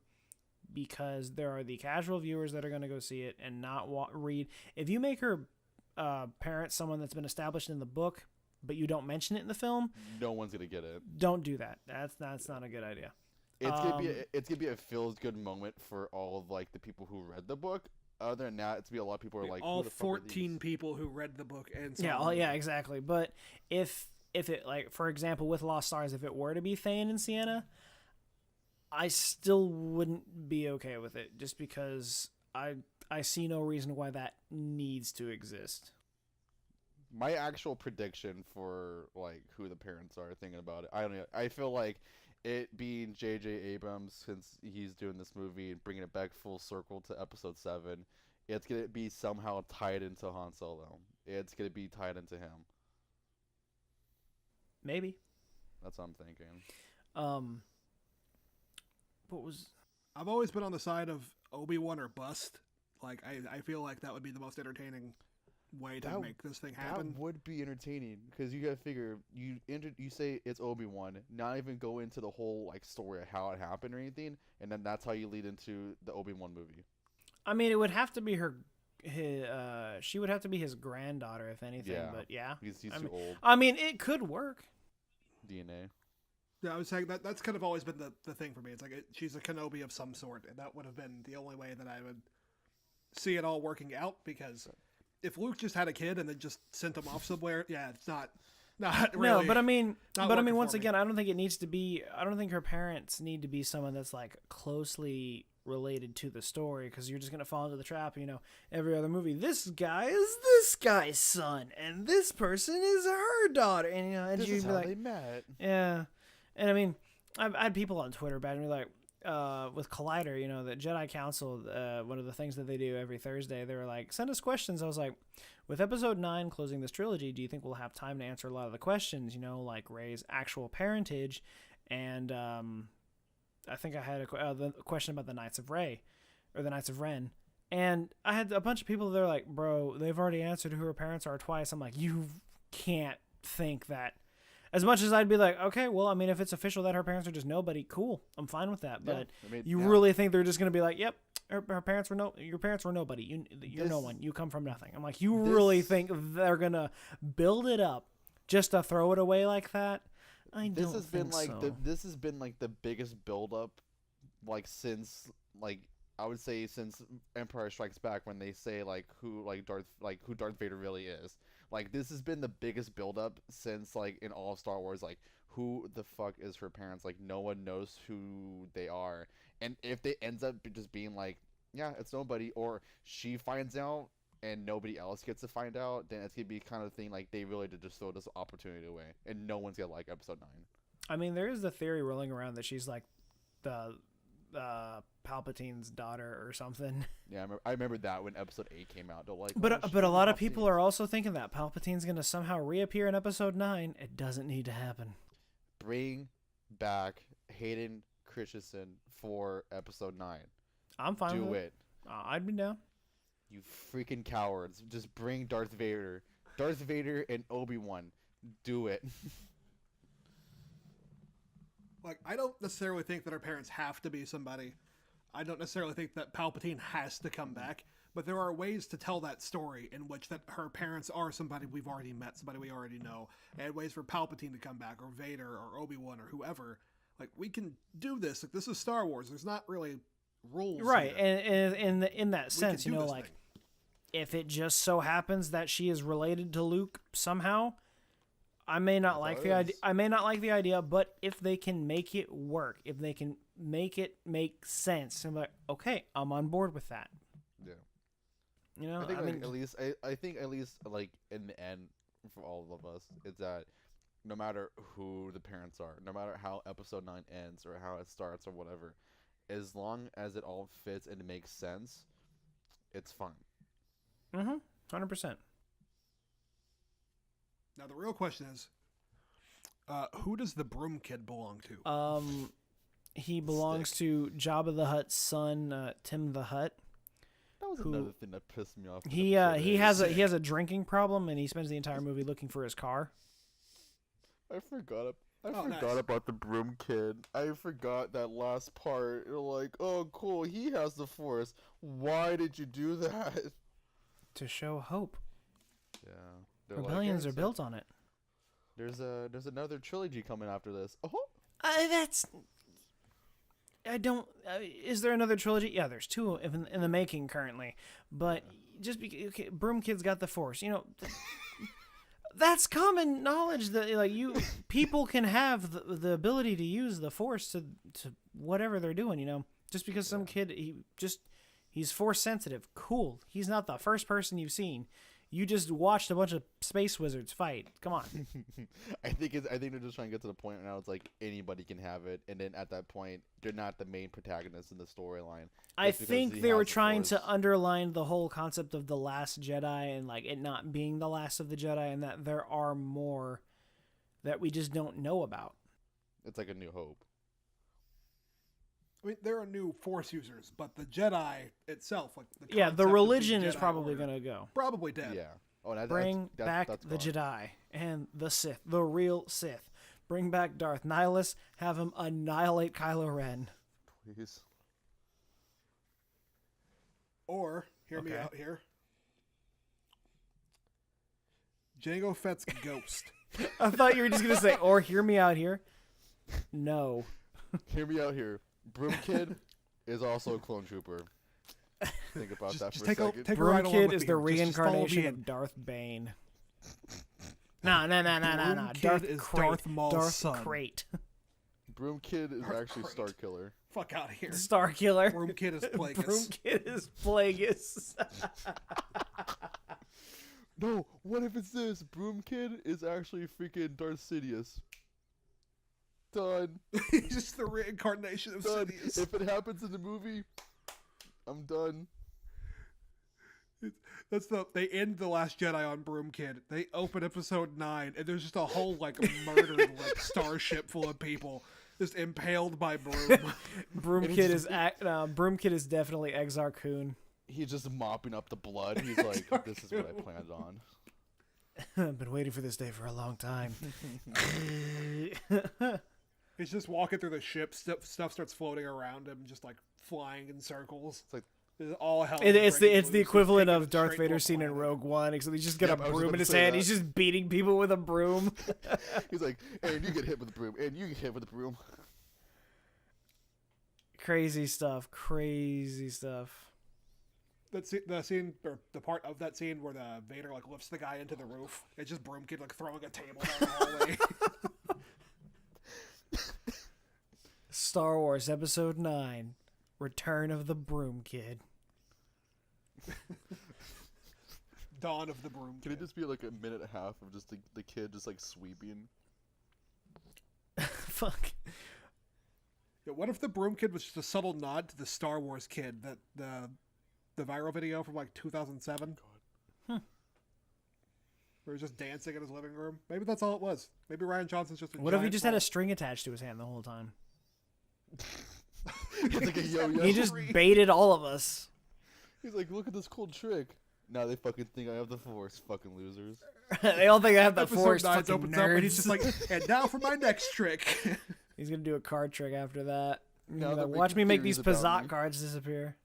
Because there are the casual viewers that are going to go see it and not read. If you make her parent someone that's been established in the book, but you don't mention it in the film, no one's gonna get it. Don't do that. That's not a good idea. It's gonna be a feels good moment for all of like the people who read the book. Other than that, it's gonna be a lot of people who are like all who the fuck are 14 these? people who read the book and saw Yeah, the movie. exactly. But if it, like, for example, with Lost Stars, if it were to be Thane and Sienna, I still wouldn't be okay with it, just because I see no reason why that needs to exist. My actual prediction for like who the parents are, thinking about it, I don't know. I feel like it being J.J. Abrams, since he's doing this movie and bringing it back full circle to Episode 7, it's gonna be somehow tied into Han Solo. It's gonna be tied into him. Maybe. That's what I'm thinking. I've always been on the side of Obi-Wan or bust. Like I feel like that would be the most entertaining way to make this thing happen. That would be entertaining because you gotta figure you say it's Obi-Wan, not even go into the whole like story of how it happened or anything, and then that's how you lead into the Obi-Wan movie. I mean, it would have to be she would have to be his granddaughter, if anything. Yeah. But yeah, He's too old. I mean, it could work. DNA. Yeah, I was saying that's kind of always been the thing for me. It's like she's a Kenobi of some sort, and that would have been the only way that I would see it all working out. Because if Luke just had a kid and then just sent him off somewhere, yeah, it's not really. No, but I mean, working once for me. again, I don't think it needs to be. I don't think her parents need to be someone that's like closely related to the story, because you're just going to fall into the trap. Every other movie, this guy is this guy's son, and this person is her daughter, and This you'd is be how like, they met. yeah. And I mean, I've had people on Twitter bad me like, with Collider, the Jedi Council, one of the things that they do every Thursday, they were like, send us questions. I was like, with episode 9 closing this trilogy, do you think we'll have time to answer a lot of the questions, like Rey's actual parentage? And I think I had the question about the Knights of Rey, or the Knights of Ren. And I had a bunch of people that are like, bro, they've already answered who her parents are twice. I'm like, you can't think that. As much as I'd be like, okay, well, I mean, if it's official that her parents are just nobody, cool, I'm fine with that. But you really think they're just gonna be like, yep, her parents were your parents were nobody. You're no one. You come from nothing. I'm like, you really think they're gonna build it up just to throw it away like that? This has been like the biggest buildup, like since I would say since Empire Strikes Back, when they say who Darth Vader really is. Like, this has been the biggest buildup since, in all of Star Wars, who the fuck is her parents? No one knows who they are. And if it ends up just being yeah, it's nobody, or she finds out and nobody else gets to find out, then it's going to be kind of thing they really did just throw this opportunity away, and no one's going to like Episode 9. I mean, there is the theory rolling around that she's, the Palpatine's daughter or something. Yeah, I remember that when Episode 8 came out. They're like, but a lot of people are also thinking that Palpatine's gonna somehow reappear in Episode 9. It doesn't need to happen. Bring back Hayden Christensen for Episode 9. I'm fine with it. I'd be down. You freaking cowards! Just bring Darth Vader and Obi-Wan. Do it. I don't necessarily think that her parents have to be somebody. I don't necessarily think that Palpatine has to come back, but there are ways to tell that story in which that her parents are somebody we've already met, somebody we already know, and ways for Palpatine to come back, or Vader, or Obi-Wan, or whoever. We can do this. This is Star Wars. There's not really rules, right? Here. And in that sense, if it just so happens that she is related to Luke somehow, I may not like the idea. I may not like the idea, but if they can make it work, if they can make it make sense, I'm like, okay, I'm on board with that. Yeah. I think at least in the end, for all of us, it's that no matter who the parents are, no matter how Episode 9 ends or how it starts or whatever, as long as it all fits and it makes sense, it's fine. 100%. Now the real question is, who does the Broom Kid belong to? He belongs to Jabba the Hutt's son, Tim the Hutt. That was another thing that pissed me off. He has a drinking problem, and he spends the entire movie looking for his car. I forgot about the Broom Kid. I forgot that last part. You're like, oh, cool, he has the Force. Why did you do that? To show hope. Yeah. Rebellions are built on it. There's another trilogy coming after this. Oh. Is there another trilogy? Yeah, there's 2 in the making currently. But just because Broom Kid's got the Force, that's common knowledge that people can have the ability to use the Force to whatever they're doing. Just because some kid he's Force sensitive, cool. He's not the first person you've seen. You just watched a bunch of space wizards fight. Come on. I think they're just trying to get to the point now. It's anybody can have it, and then at that point, they're not the main protagonist in the storyline. I think they were trying to underline the whole concept of the Last Jedi and it not being the last of the Jedi, and that there are more that we just don't know about. It's like A New Hope. I mean, there are new Force users, but the Jedi itself, the religion is probably going to go. Probably dead. Yeah. Oh, Bring back the Jedi and the Sith, the real Sith. Bring back Darth Nihilus. Have him annihilate Kylo Ren. Please. Or, hear me out here, Jango Fett's ghost. I thought you were just going to say, or hear me out here. No. Hear me out here. Broom Kid is also a clone trooper. Think about that for a second. Broom Kid is the reincarnation of Darth Bane. No. Darth Maul's son. Crate. Broom Kid is actually Star Killer. Fuck out of here. Star Killer. Broom Kid is Plagueis. Broom Kid is Plagueis. No, what if it's this? Broom Kid is actually freaking Darth Sidious. Done. He's just the reincarnation of Done. Sidious. If it happens in the movie, I'm done. They end The Last Jedi on Broom Kid. They open episode 9, and there's just a whole like murdered like starship full of people just impaled by broom. Broom Kid is definitely Exar Kun. He's just mopping up the blood. He's like, this is what I planned on. I've been waiting for this day for a long time. He's just walking through the ship. Stuff starts floating around him, just like flying in circles. It's like all hell. It's the breaking equivalent loose. of He's Darth taking it Vader straight scene to a in planet. Rogue One, except he's just got Yep, a I was broom about in to his say hand. that. He's just beating people with a broom. He's like, and you get hit with the broom, and you get hit with the broom. Crazy stuff. Crazy stuff. The scene, or the part of that scene where the Vader like lifts the guy into the roof. It's just Broom Kid like throwing a table down the hallway. Star Wars Episode 9, Return of the Broom Kid. Dawn of the Broom Can Kid. it just be like a minute and a half of just the kid just like sweeping? Fuck. Yeah, what if the Broom Kid was just a subtle nod to the Star Wars kid that the viral video from like 2007? God. Where he was just dancing in his living room. Maybe that's all it was. Maybe Ryan Johnson's just a What if he giant just had a ball. string attached to his hand the whole time? It's like a yo-yo. He just baited all of us. He's like, look at this cool trick. Now they fucking think I have the Force, fucking losers. They all think I have the Episode Force. 9 Fucking opens up and he's nerds. just like, and now for my next trick. He's gonna do a card trick after that. Now He's they're like, watch me making make these theories about Pazat me." cards disappear.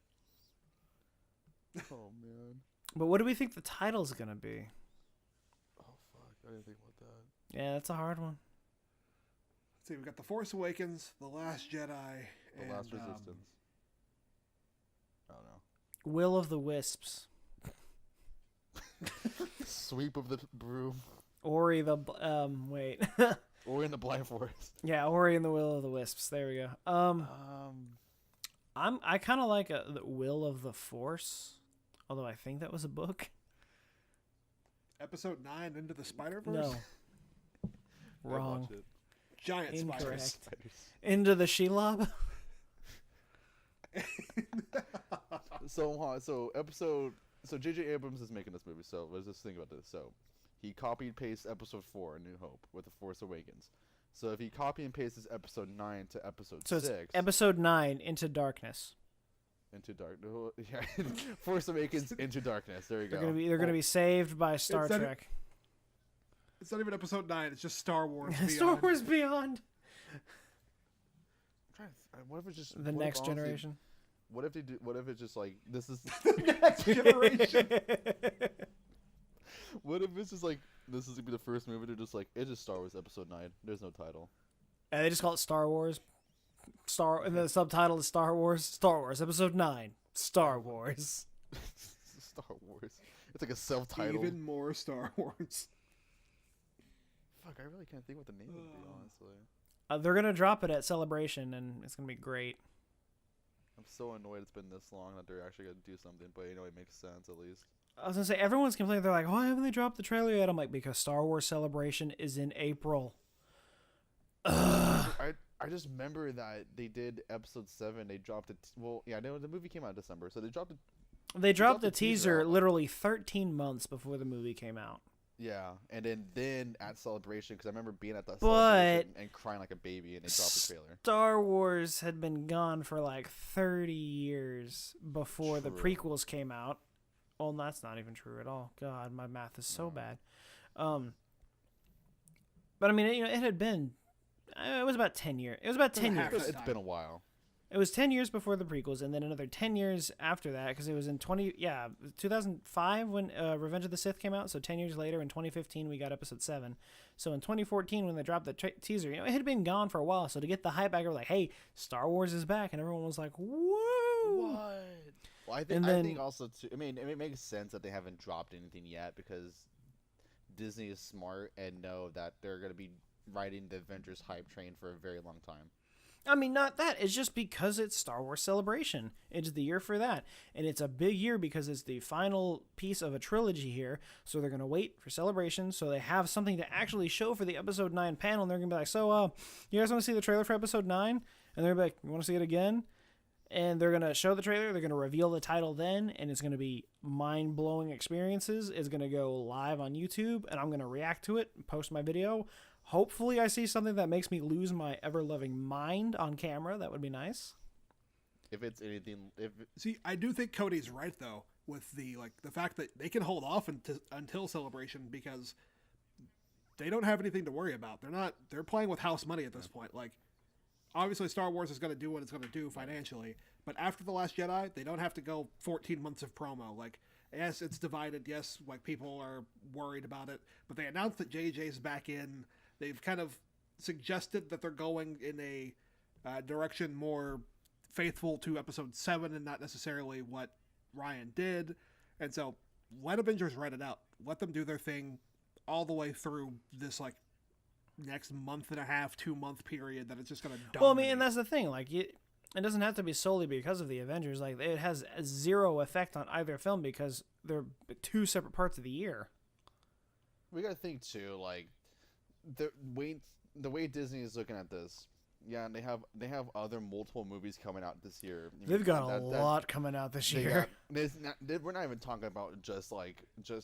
Oh man. But what do we think the title's gonna be? Oh fuck, I didn't think about that. Yeah, that's a hard one. Let's see, we got The Force Awakens, The Last Jedi, The and Last Resistance. I don't know. Will of the Wisps. Sweep of the broom. Ori the wait. Or in the Blind Forest. Yeah, Ori and the Will of the Wisps. There we go. I kind of like the Will of the Force, although I think that was a book. Episode 9, Into the Spider-Verse? No. I'd Wrong. watch it. Giant Incorrect. spiders. Spiders. Into the Shelob. So J.J. Abrams is making this movie. So let's just think about this. So he copy and pastes Episode 4, A New Hope, with The Force Awakens. So if he copy and pastes Episode 9 to Episode So 6, it's Episode 9, Into Darkness. Into Dark, yeah, Force Awakens Into Darkness. There you go. They're gonna be saved by Star It's not- Trek. It's not even Episode 9, it's just Star Wars. Star Beyond. Wars Beyond. What if it's just The what if next honestly- generation. What if they do? What if it's just like this is? Next generation. What if it's just like this is gonna be the first movie? They're just like it's just Star Wars Episode 9. There's no title. And they just call it Star Wars. And the subtitle is Star Wars Episode 9, Star Wars. Star Wars. It's like a self-titled. Even more Star Wars. Fuck, I really can't think what the name would be, honestly. They're gonna drop it at Celebration, and it's gonna be great. I'm so annoyed it's been this long that they're actually gonna do something, but you know it makes sense at least. I was gonna say everyone's complaining. They're like, "Why haven't they dropped the trailer yet?" I'm like, "Because Star Wars Celebration is in April." I just remember that they did Episode 7. They dropped it. Well, yeah, no, the movie came out in December, so they dropped it. They dropped the the teaser teaser out. literally 13 months before the movie came out. Yeah, and then at Celebration, because I remember being at that But- celebration and crying like a baby, and they dropped the trailer. Star Wars had been gone for like 30 years before the True. prequels came out. Well, that's not even true at all. God, my math is so No. bad. But I mean, it had been. It was about 10 years. It was about 10 half years. that It's been a while. It was 10 years before the prequels, and then another 10 years after that, because it was in 2005 when Revenge of the Sith came out. So 10 years later, in 2015, we got Episode 7. So in 2014, when they dropped the teaser, it had been gone for a while. So to get the hype back, we're like, "Hey, Star Wars is back," and everyone was like, "Whoa!" What? Well, I And think then- also too. I mean, it makes sense that they haven't dropped anything yet because Disney is smart and know that they're gonna be riding the Avengers hype train for a very long time. I mean, not that. It's just because it's Star Wars Celebration. It's the year for that. And it's a big year because it's the final piece of a trilogy here. So they're going to wait for Celebration so they have something to actually show for the Episode 9 panel. And they're going to be like, so, you guys want to see the trailer for Episode 9? And they're going to be like, you want to see it again? And they're going to show the trailer. They're going to reveal the title then. And it's going to be mind-blowing experiences. It's going to go live on YouTube. And I'm going to react to it and post my video. Hopefully I see something that makes me lose my ever-loving mind on camera. That would be nice. If it's anything... See, I do think Cody's right, though, with the fact that they can hold off until Celebration because they don't have anything to worry about. They're playing with house money at this point. Like, obviously Star Wars is going to do what it's going to do financially, but after The Last Jedi, they don't have to go 14 months of promo. Like, yes, it's divided. Yes, like, people are worried about it, but they announced that JJ's back in. They've kind of suggested that they're going in a direction more faithful to Episode 7 and not necessarily what Ryan did. And so let Avengers write it out. Let them do their thing all the way through this, like, next month and a half, 2-month period that it's just going to dominate. Well, I mean, and that's the thing. Like, it doesn't have to be solely because of the Avengers. Like, it has zero effect on either film because they're two separate parts of the year. We got to think, too, like, the way Disney is looking at this, yeah, and they have other multiple movies coming out this year. They've got a lot coming out this year. We're not even talking about just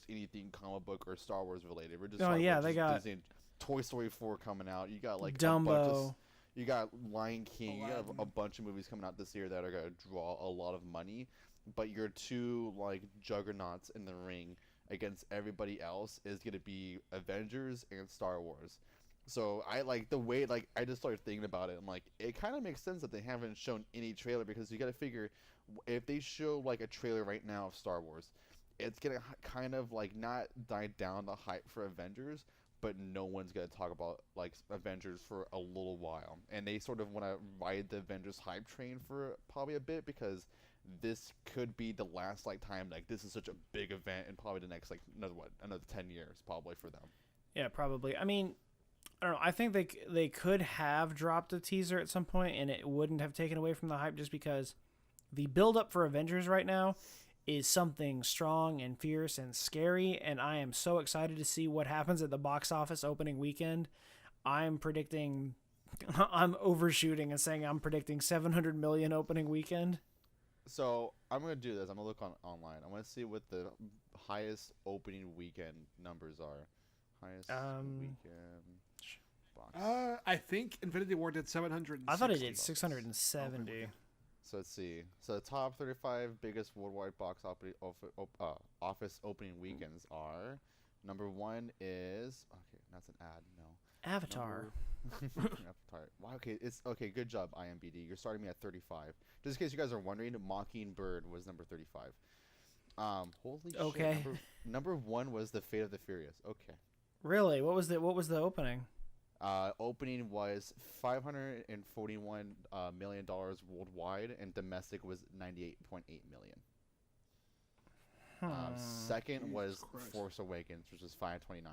anything comic book or Star Wars related. We're just they got Disney, Toy Story 4 coming out. You got like Dumbo. You got Lion King. You got a bunch of movies coming out this year that are gonna draw a lot of money. But your two like juggernauts in the ring against everybody else is going to be Avengers and Star Wars. So I like the way, like, I just started thinking about it. I'm like, it kind of makes sense that they haven't shown any trailer because you got to figure if they show like a trailer right now of Star Wars, it's going to kind of like not die down the hype for Avengers, but no one's going to talk about like Avengers for a little while. And they sort of want to ride the Avengers hype train for probably a bit because this could be the last like time like this is such a big event and probably the next like another 10 years probably for them. Yeah, probably. I mean, I don't know. I think they could have dropped a teaser at some point and it wouldn't have taken away from the hype just because the build up for Avengers right now is something strong and fierce and scary, and I am so excited to see what happens at the box office opening weekend. I'm overshooting and saying I'm predicting 700 million opening weekend. So I'm gonna do this. I'm gonna look online. I want to see what the highest opening weekend numbers are. Highest weekend box. I think Infinity War did 760. I thought it did 670. So let's see. So the top 35 biggest worldwide box office opening weekends are. Number 1 is that's an ad. No. Avatar. Avatar. Wow. Okay. It's okay. Good job, IMDb. You're starting me at 35. Just in case you guys are wondering, Mockingbird was number 35. Holy okay. shit. Number 1 was The Fate of the Furious. Okay. Really? What was the opening? Opening was $541 million worldwide, and domestic was $98.8 million. Second was Force Awakens, which was $529.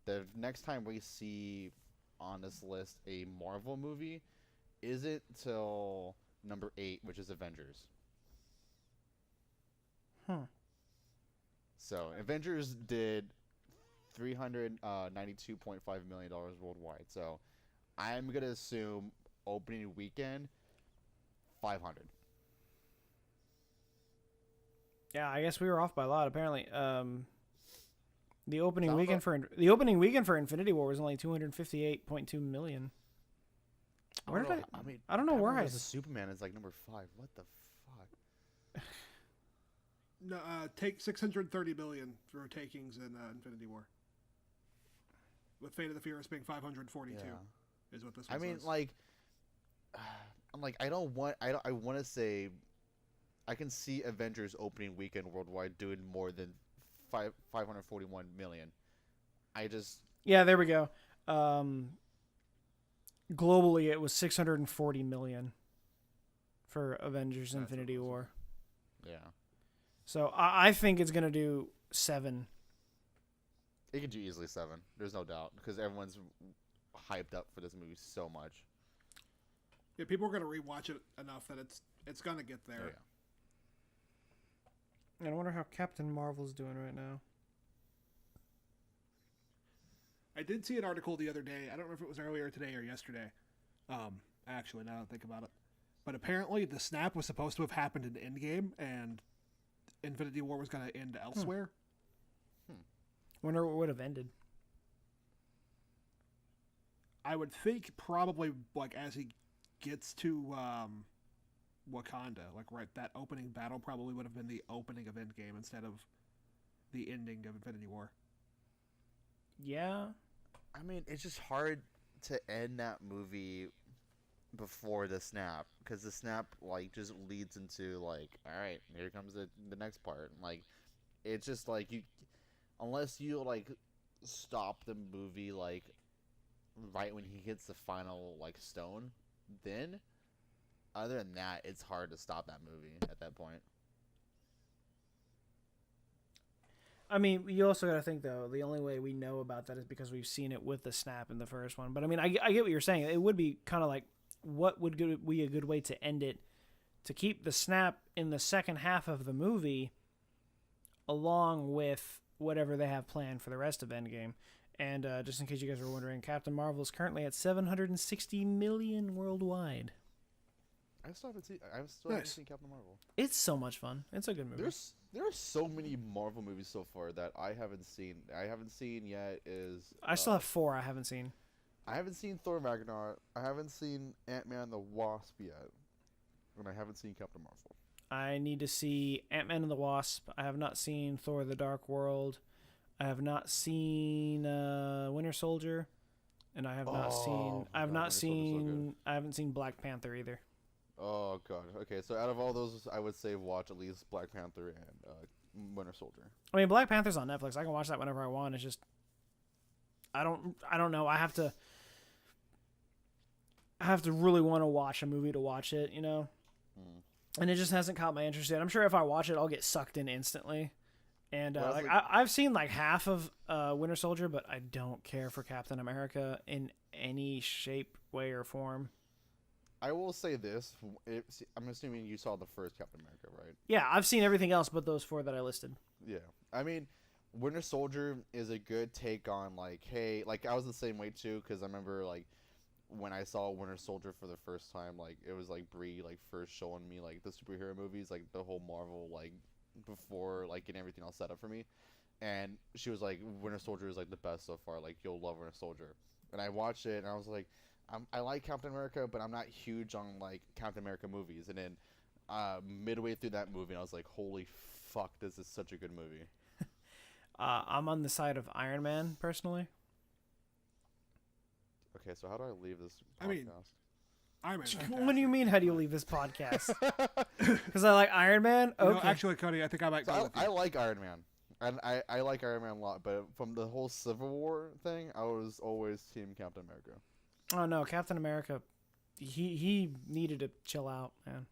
The next time we see on this list a Marvel movie isn't till number 8, which is Avengers. So Avengers did $392.5 million worldwide. So I'm gonna assume opening weekend 500. Yeah, I guess we were off by a lot. Apparently, the opening weekend for Infinity War was only 258.2 million. Where did I don't know where the Superman is like number 5. What the fuck? No, take 630 million for takings in Infinity War. With Fate of the Furious being 542 is what this one says. Like, I'm like, I want to say, I can see Avengers opening weekend worldwide doing more than 541 million. Yeah, there we go. Globally, it was 640 million for Avengers Infinity War. Yeah. So I think it's gonna do 7. It could do easily 7. There's no doubt because everyone's hyped up for this movie so much. Yeah, people are gonna rewatch it enough that it's gonna get there. Oh, yeah. And I wonder how Captain Marvel's doing right now. I did see an article the other day. I don't know if it was earlier today or yesterday. Actually, now that I think about it. But apparently the snap was supposed to have happened in Endgame, and Infinity War was going to end elsewhere. Wonder what would have ended. I would think probably, like, as he gets to Wakanda, like, right, that opening battle probably would have been the opening of Endgame instead of the ending of Infinity War. Yeah. I mean, it's just hard to end that movie before the snap, because the snap like just leads into like, all right, here comes the next part. Like, it's just like you, unless you like stop the movie like right when he hits the final like stone, then other than that, it's hard to stop that movie at that point. I mean, you also got to think, though, the only way we know about that is because we've seen it with the snap in the first one. But, I mean, I get what you're saying. It would be kind of like, what would be a good way to end it, to keep the snap in the second half of the movie along with whatever they have planned for the rest of Endgame. And just in case you guys were wondering, Captain Marvel is currently at 760 million worldwide. I still haven't Nice. seen Captain Marvel. It's so much fun. It's a good movie. There are so many Marvel movies so far that I haven't seen. I haven't seen yet is... I still have 4 I haven't seen. I haven't seen Thor Ragnarok. I haven't seen Ant-Man and the Wasp yet. And I haven't seen Captain Marvel. I need to see Ant-Man and the Wasp. I have not seen Thor: The Dark World. I have not seen Winter Soldier, and I have not seen. I have not seen. I haven't seen Black Panther either. Oh god. Okay, so out of all those, I would say watch at least Black Panther and Winter Soldier. I mean, Black Panther's on Netflix. I can watch that whenever I want. It's just I don't know. I have to really want to watch a movie to watch it, you know? And it just hasn't caught my interest yet. I'm sure if I watch it, I'll get sucked in instantly. And Well, I've seen like half of Winter Soldier, but I don't care for Captain America in any shape, way, or form. I will say this. I'm assuming you saw the first Captain America, right? Yeah, I've seen everything else but those 4 that I listed. Yeah. I mean, Winter Soldier is a good take on, like, hey, like, I was the same way, too, because I remember, like, when I saw Winter Soldier for the first time, like, it was, like, Brie, like, first showing me, like, the superhero movies, like, the whole Marvel, like, before, like, getting everything all set up for me. And she was like, Winter Soldier is, like, the best so far. Like, you'll love Winter Soldier. And I watched it, and I was like, I like Captain America, but I'm not huge on, like, Captain America movies. And then midway through that movie, I was like, holy fuck, this is such a good movie. I'm on the side of Iron Man, personally. Okay, so how do I leave this podcast? I mean, Iron Man. What do you mean, how do you leave this podcast? Because I like Iron Man? You Okay. know, actually, Cody, I think I might go with you. I like Iron Man. And I like Iron Man a lot, but from the whole Civil War thing, I was always Team Captain America. Oh, no, Captain America, he needed to chill out, man.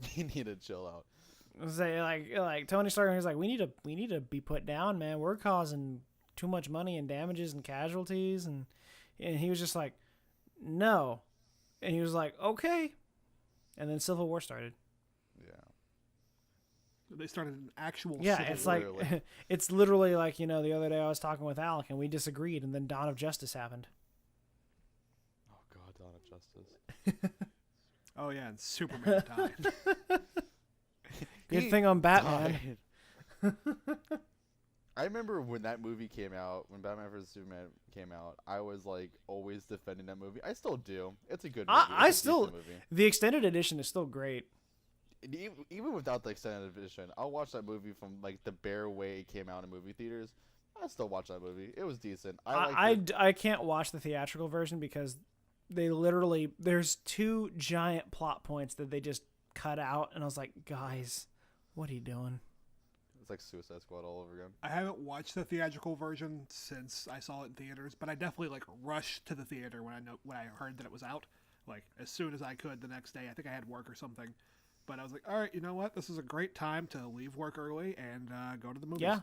He needed to chill out. Say like Tony Stark was like, we need to be put down, man. We're causing too much money and damages and casualties, and he was just like, no, and he was like, okay, and then Civil War started. Yeah. They started an actual Yeah, civil it's war. like Literally. it's literally like, you know, the other day I was talking with Alec and we disagreed, and then Dawn of Justice happened. Oh god, Dawn of Justice. Oh yeah, and Superman died. Good thing I'm Batman. I remember when that movie came out, when Batman vs Superman came out, I was like always defending that movie. I still do. It's a good movie. I It's a still decent movie. the extended edition is still great. Even without the extended edition, I'll watch that movie from like the bare way it came out in movie theaters. I still watch that movie. It was decent. I can't watch the theatrical version because there's 2 giant plot points that they just cut out, and I was like, guys, what are you doing? It's like Suicide Squad all over again. I haven't watched the theatrical version since I saw it in theaters, but I definitely like rushed to the theater when I heard that it was out. Like as soon as I could the next day. I think I had work or something, but I was like, all right, you know what? This is a great time to leave work early and go to the movies. Yeah.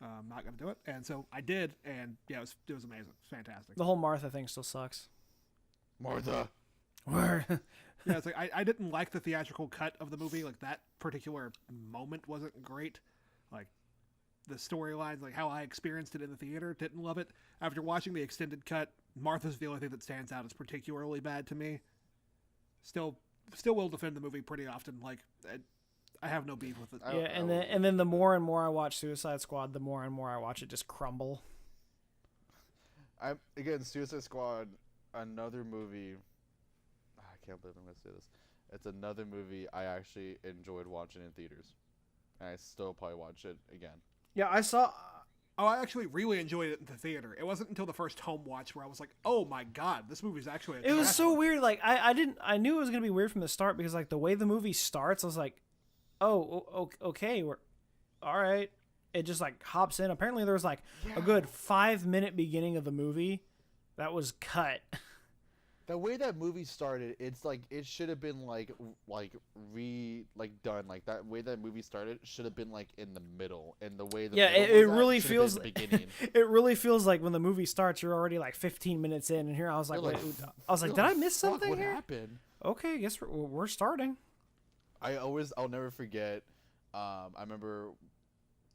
I'm not gonna do it, and so I did, and yeah, it was amazing. It was fantastic. The whole Martha thing still sucks. Martha. Where? Yeah, it's like I didn't like the theatrical cut of the movie. Like that particular moment wasn't great. Like the storylines, like how I experienced it in the theater, didn't love it. After watching the extended cut, Martha's the only thing that stands out as particularly bad to me. Still will defend the movie pretty often. Like I have no beef with it. Yeah, and then the more and more I watch Suicide Squad, the more and more I watch it just crumble. Again, Suicide Squad, another movie. I can't believe I'm gonna say this. It's another movie I actually enjoyed watching in theaters, and I still probably watch it again. Yeah, I saw. Oh, I actually really enjoyed it in the theater. It wasn't until the first home watch where I was like, "Oh my god, this movie's actually." It was so weird. Like I knew it was gonna be weird from the start because like the way the movie starts, I was like, "Oh, okay, we're all right." It just like hops in. Apparently, there was like a good 5-minute beginning of the movie that was cut. The way that movie started, it's like it should have been like done. Like that way that movie started should have been like in the middle, and the way the it really feels the beginning. It really feels like when the movie starts, you're already like 15 minutes in, and here I was like, did I miss something what here? Happened? Okay, I guess we're starting. I'll never forget. I remember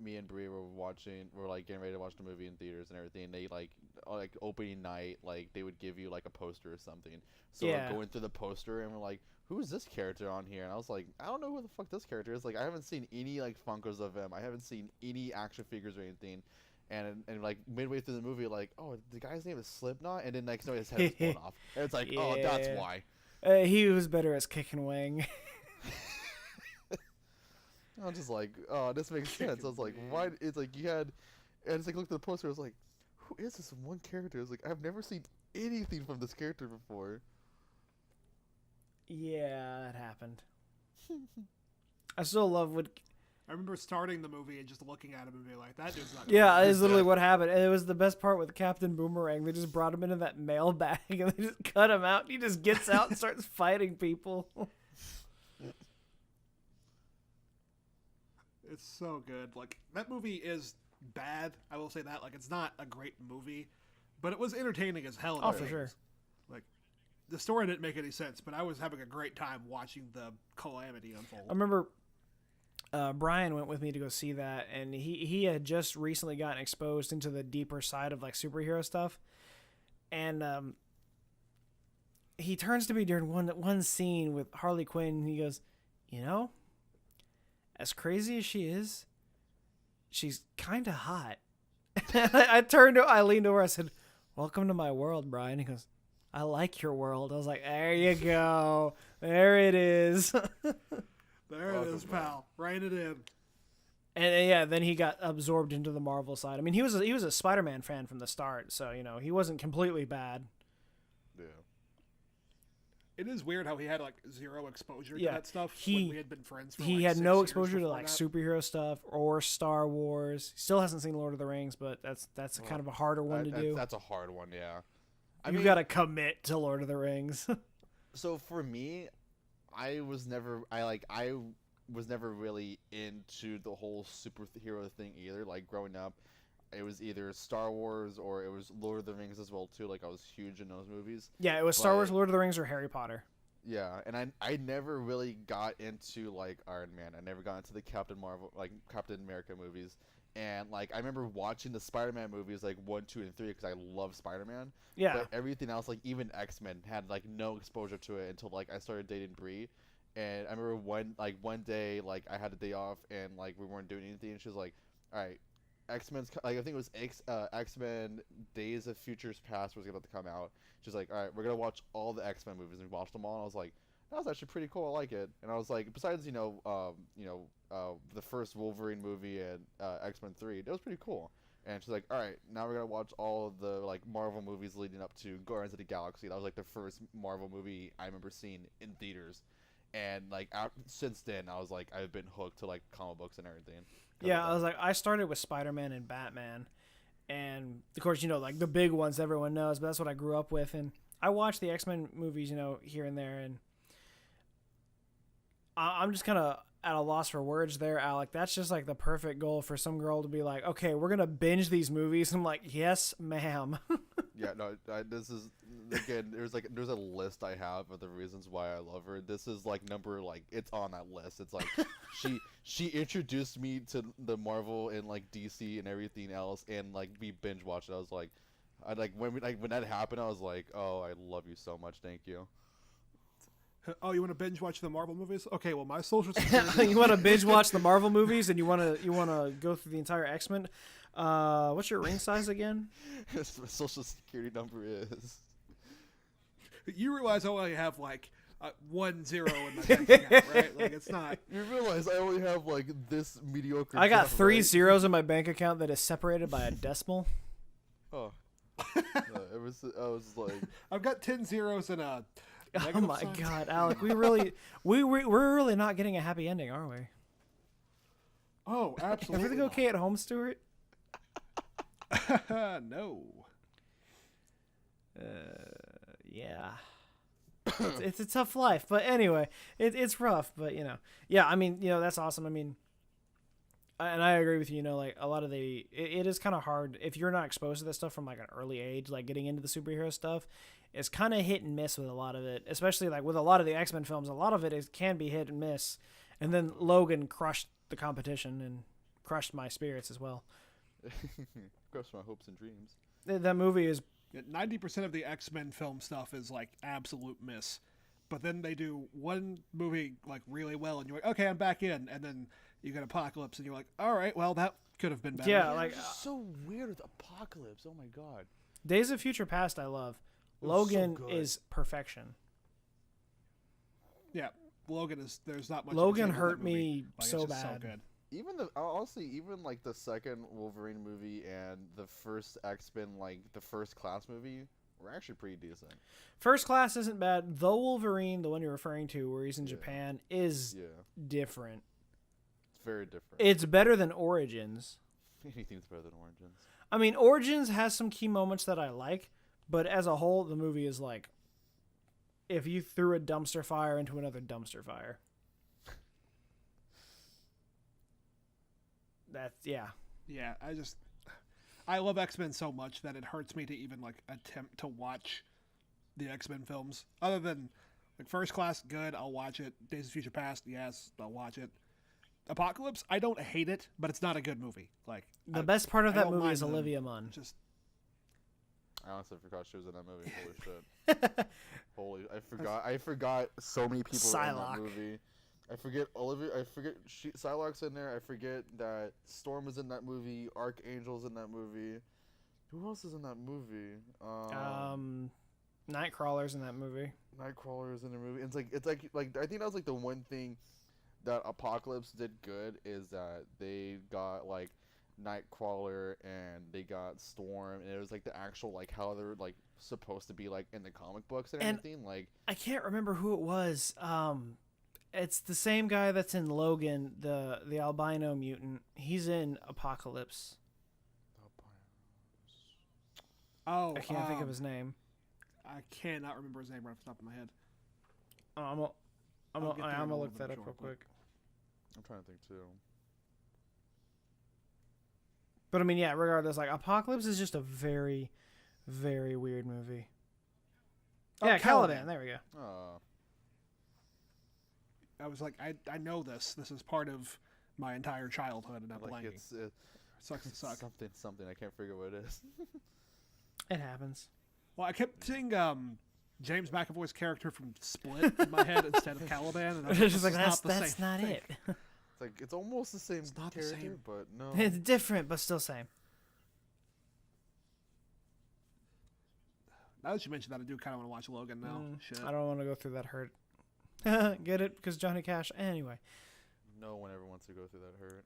me and Brie were like getting ready to watch the movie in theaters and everything. And they like opening night, like they would give you like a poster or something. So we're going through the poster and we're like, who is this character on here? And I was like, I don't know who the fuck this character is. Like I haven't seen any like Funkos of him. I haven't seen any action figures or anything. And like midway through the movie, like, oh, the guy's name is Slipknot, and then like his head was blown off. And it's like, oh, that's why. He was better as Kick and Wing. I was just like, oh, this makes sense. I was like, why? It's like you had, and it's like looked at the poster. I was like, who is this one character? I was like, I've never seen anything from this character before. Yeah, that happened. I still love what. I remember starting the movie and just looking at him and being like, that dude's not. Yeah, it's literally what happened. And it was the best part with Captain Boomerang. They just brought him into that mail bag and they just cut him out. He just gets out and starts fighting people. It's so good. Like that movie is bad. I will say that. Like it's not a great movie, but it was entertaining as hell. Oh, for sure. Like the story didn't make any sense, but I was having a great time watching the calamity unfold. I remember Brian went with me to go see that, and he had just recently gotten exposed into the deeper side of like superhero stuff, and he turns to me during one scene with Harley Quinn, and he goes, "You know, as crazy as she is, she's kind of hot." I leaned over, I said, "Welcome to my world, Brian." He goes, "I like your world." I was like, there you go. There it is. There it is, pal. Write it in. And yeah, then he got absorbed into the Marvel side. I mean, he was a Spider-Man fan from the start, so, you know, he wasn't completely bad. Yeah. It is weird how he had like zero exposure to that stuff when we had been friends for he like had 6 no years exposure to like that. superhero stuff or Star Wars. Still hasn't seen Lord of the Rings, but that's kind of a harder one to do. That's a hard one, yeah. You got to commit to Lord of the Rings. So for me, I was never really into the whole superhero thing either. Like growing up, it was either Star Wars or it was Lord of the Rings as well too. Like I was huge in those movies. Yeah, it was Star Wars, Lord of the Rings, or Harry Potter. Yeah, and I never really got into like Iron Man. I never got into the Captain America movies. And like I remember watching the Spider-Man movies like 1, 2, and 3 because I love Spider-Man. Yeah. But everything else, like even X-Men, had like no exposure to it until like I started dating Brie. And I remember one day like I had a day off and like we weren't doing anything, and she was like, "All right, X-Men's like I think it was X-Men Days of Futures Past was about to come out." She's like, "All right, we're gonna watch all the X-Men movies," and we watched them all. And I was like, "That was actually pretty cool. I like it." And I was like, besides the first Wolverine movie and X-Men 3, that was pretty cool. And she's like, "All right, now we're gonna watch all of the like Marvel movies leading up to Guardians of the Galaxy." That was like the first Marvel movie I remember seeing in theaters. And like since then, I was like, I've been hooked to like comic books and everything. Yeah, I was like, I started with Spider-Man and Batman, and of course, you know, like the big ones everyone knows, but that's what I grew up with. And I watched the X-Men movies, you know, here and there, and I'm just kind of at a loss for words there, Alec. That's just like the perfect goal for some girl to be like, okay, we're gonna binge these movies. I'm like, yes, ma'am. Yeah, no, this is again. There's a list I have of the reasons why I love her. This is like it's on that list. It's like she introduced me to the Marvel and like DC and everything else, and like we binge watched it. I was like, when that happened, I was like, oh, I love you so much, thank you. Oh, you want to binge watch the Marvel movies? Okay, well, my social security. You want to binge watch the Marvel movies, and you want to go through the entire X-Men. What's your ring size again? My social security number is. You realize I only have like 1 0 in my bank account, right? Like it's not. You realize I only have like this mediocre. I got job, 3 right? zeros in my bank account that is separated by a decimal. Oh. No, I was like. I've got 10 zeros and a. Oh my God, Alec, we're really not getting a happy ending, are we? Oh, absolutely. Everything okay at home, Stuart? No. Yeah. It's a tough life, but anyway, it's rough, but yeah, I mean, that's awesome. I mean, and I agree with you, like a lot of it is kind of hard if you're not exposed to this stuff from like an early age, like getting into the superhero stuff. It's kind of hit and miss with a lot of it, especially like with a lot of the X-Men films. A lot of it can be hit and miss. And then Logan crushed the competition and crushed my spirits as well. Crushed my hopes and dreams. That movie is 90% of the X-Men film stuff is like absolute miss. But then they do one movie like really well, and you're like, okay, I'm back in. And then you get Apocalypse, and you're like, all right, well, that could have been better. Yeah, like it's so weird with Apocalypse. Oh my God. Days of Future Past, I love. Logan is perfection. Yeah, Logan is. There's not much. Logan hurt me like, so it's just bad. So good. Even like the second Wolverine movie and the first X-Men, like the First Class movie, were actually pretty decent. First Class isn't bad. The Wolverine, the one you're referring to, where he's in Japan, is different. It's very different. It's better than Origins. Anything's better than Origins. I mean, Origins has some key moments that I like. But as a whole, the movie is like if you threw a dumpster fire into another dumpster fire. Yeah, I love X-Men so much that it hurts me to even like attempt to watch the X-Men films. Other than like First Class, good, I'll watch it. Days of Future Past, yes, I'll watch it. Apocalypse, I don't hate it, but it's not a good movie. Like the best part of that movie is Olivia Munn. I honestly forgot she was in that movie. Holy shit! I forgot so many people Psylocke. in that movie. I forget Psylocke's in there. I forget that Storm is in that movie. Archangel's in that movie. Who else is in that movie? Nightcrawler's in that movie. Nightcrawler's in the movie. It's like I think that was like the one thing that Apocalypse did good is that they got like Nightcrawler and they got Storm, and it was like the actual like how they're like supposed to be like in the comic books and everything. Like I can't remember who it was. It's the same guy that's in Logan, the albino mutant. He's in Apocalypse. Oh, I can't think of his name. I cannot remember his name right off the top of my head. I'm gonna look that up real quick. I'm trying to think too. But I mean, yeah, regardless, like Apocalypse is just a very, very weird movie. Yeah, Caliban. There we go. I was like, I know this. This is part of my entire childhood, and I'm like blanking. Sucks to suck. Something. I can't figure what it is. It happens. Well, I kept seeing James McAvoy's character from Split in my head instead of Caliban, and I was just like that's not it. It's like it's almost the same character, but no. It's different, but still same. Now that you mentioned that, I do kind of want to watch Logan now. Shit. I don't want to go through that hurt. Get it? Because Johnny Cash. Anyway. No one ever wants to go through that hurt.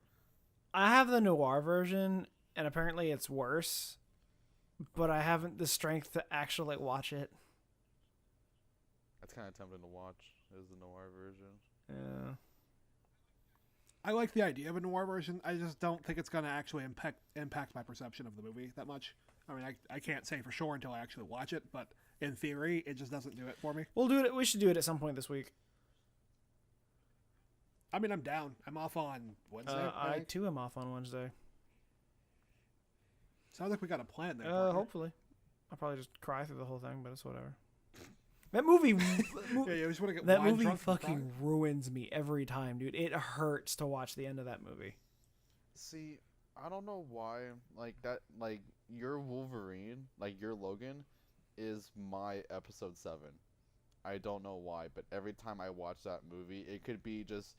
I have the noir version, and apparently it's worse, but I haven't the strength to actually watch it. That's kind of tempting to watch, is the noir version. Yeah. I like the idea of a noir version. I just don't think it's going to actually impact my perception of the movie that much. I mean, I can't say for sure until I actually watch it, but in theory, it just doesn't do it for me. We'll do it. We should do it at some point this week. I mean, I'm down. I'm off on Wednesday. I too am off on Wednesday. Sounds like we got a plan there. Partner. Hopefully. I'll probably just cry through the whole thing, but it's whatever. That movie, yeah, just want to get that wine movie drunk and fucking ruins me every time, dude. It hurts to watch the end of that movie. See, I don't know why, like that, like your Wolverine, like your Logan, is my episode 7. I don't know why, but every time I watch that movie, it could be just